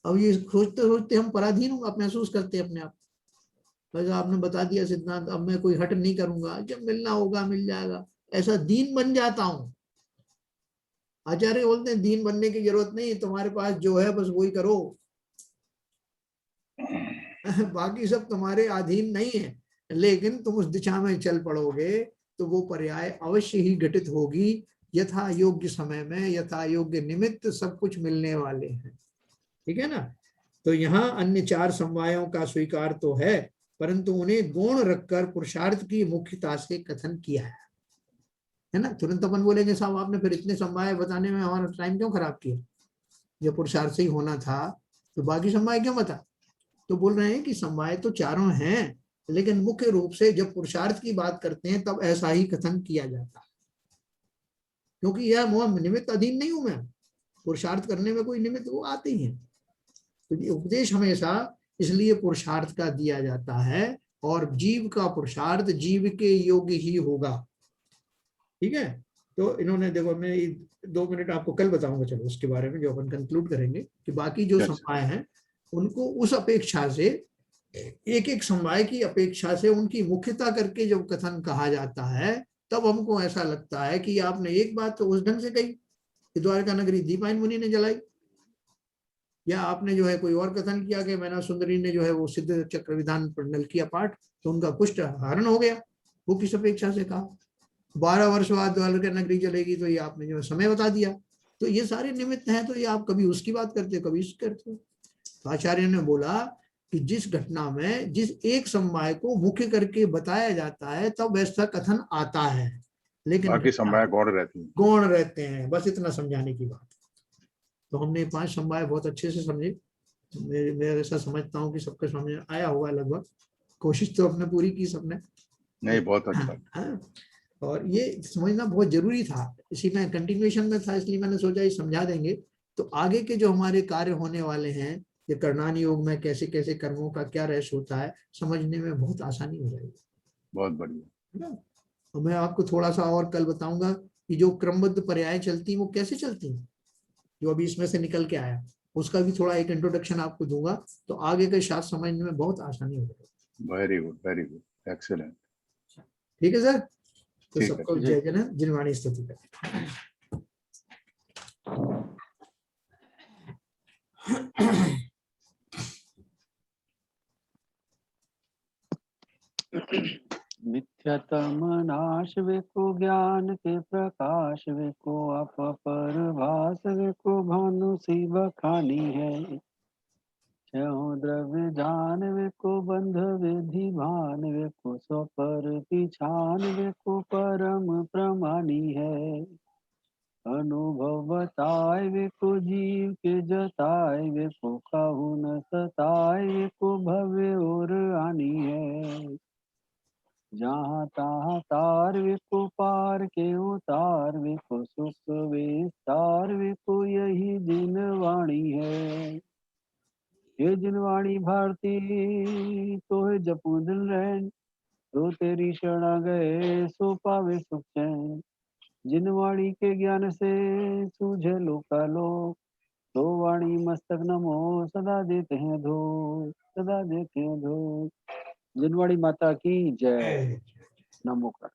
अब ये सोचते सोचते हम पराधीन होगा महसूस करते हैं अपने आप। बस आपने बता दिया सिद्धांत, अब मैं कोई हट नहीं करूंगा, जब मिलना होगा मिल जाएगा, ऐसा दीन बन जाता हूं। आचार्य बोलते हैं दीन बनने की जरूरत नहीं, तुम्हारे पास जो है बस वही करो, बाकी सब तुम्हारे अधीन नहीं है। लेकिन तुम उस दिशा में चल पड़ोगे तो वो पर्याय अवश्य ही घटित होगी। यथा योग्य समय में यथा योग्य निमित्त सब कुछ मिलने वाले हैं। ठीक है ना। तो यहाँ अन्य 4 समवायों का स्वीकार तो है, परंतु उन्हें गौण रखकर पुरुषार्थ की मुख्यता से कथन किया है ना। तुरंत अपन बोलेंगे साहब आपने फिर इतने समवाय बताने में हमारा टाइम क्यों खराब किया, जब पुरुषार्थ से ही होना था तो बाकी समवाय क्यों बता। तो बोल रहे हैं कि समवाय तो 4 हैं, लेकिन मुख्य रूप से जब पुरुषार्थ की बात करते हैं तब ऐसा ही कथन किया जाता है, क्योंकि यह निमित्त अधीन नहीं हूं मैं, पुरुषार्थ करने में कोई निमित्त वो आते ही है। तो ये उपदेश हमेशा इसलिए पुरुषार्थ का दिया जाता है, और जीव का पुरुषार्थ जीव के योग्य ही होगा। ठीक है। तो इन्होंने देखो, मैं 2 मिनट आपको कल बताऊंगा चलो उसके बारे में, जो अपन कंक्लूड करेंगे कि बाकी जो समवाय हैं उनको उस अपेक्षा से, एक एक समवाय की अपेक्षा से उनकी मुख्यता करके जब कथन कहा जाता है तब हमको ऐसा लगता है कि आपने एक बात तो उस ढंग से कही कि द्वारका नगरी दीपायन मुनि ने जलाई, या आपने जो है कोई और कथन किया कि मैना सुंदरी ने जो है वो सिद्ध चक्र विधान पर किया पाठ तो उनका कुष्ठ हरण हो गया, वो किस अपेक्षा से कहा। 12 वर्ष बाद द्वारका नगरी चलेगी तो ये आपने जो समय बता दिया। तो ये सारे निमित्त हैं, तो ये आप कभी उसकी बात करते हो कभी इसकी करते हो। तो आचार्य ने बोला कि जिस घटना में जिस एक समवाय को मुख्य करके बताया जाता है तब ऐसा कथन आता है, लेकिन
बाकी समवाय गौण रहती हैं,
गौण रहते हैं, बस इतना समझाने की बात। तो हमने 5 समवाय बहुत अच्छे से समझे। मैं ऐसा समझता हूँ कि सबके समझ आया होगा लगभग, कोशिश तो अपने पूरी की सबने।
नहीं बहुत अच्छा।
हाँ, और ये समझना बहुत जरूरी था, इसी में कंटिन्यूएशन में था, इसलिए मैंने सोचा ये समझा देंगे तो आगे के जो हमारे कार्य होने वाले हैं, ये करणानी योग में कैसे कैसे कर्मों का क्या रहस्य होता है, समझने में बहुत आसानी हो जाएगी।
बहुत बढ़िया।
और मैं आपको थोड़ा सा और कल बताऊंगा कि जो क्रमबद्ध पर्याय चलती हैं वो कैसे चलती हैं, जो अभी इसमें से निकल के आया उसका भी थोड़ा एक इंट्रोडक्शन आपको दूंगा, तो आगे के शास्त्र समझने में बहुत आसानी हो जाएगी।
Very good, excellent.
ठीक है सर, तो
ठीक
सबको
है।
जय जन जिनवाणी स्तुति करें।
मिथ्यातम नाश को ज्ञान के प्रकाश को अपर भास को भानु सी बखानी है। द्रव्य जान को बंध विधि भान को स्वपर पिछान को परम प्रमाणी है। अनुभव बताए को जीव के जताए को कहु न सताए को भव्य और आनी है। जहाँ तहाँ तार को पार के उतार को सुख विस्तार को यही जिनवाणी है। ये जिनवाणी भारती तो है जपू दिल रहन जो तेरी शरणा गए सो पावे सुख चैन। जिन वाणी के ज्ञान से सूझे लोकालोक, तो वाणी मस्तक नमो सदा देते हैं धो, सदा देते हैं धो। जिनवाड़ी माता की जय। नमो कर।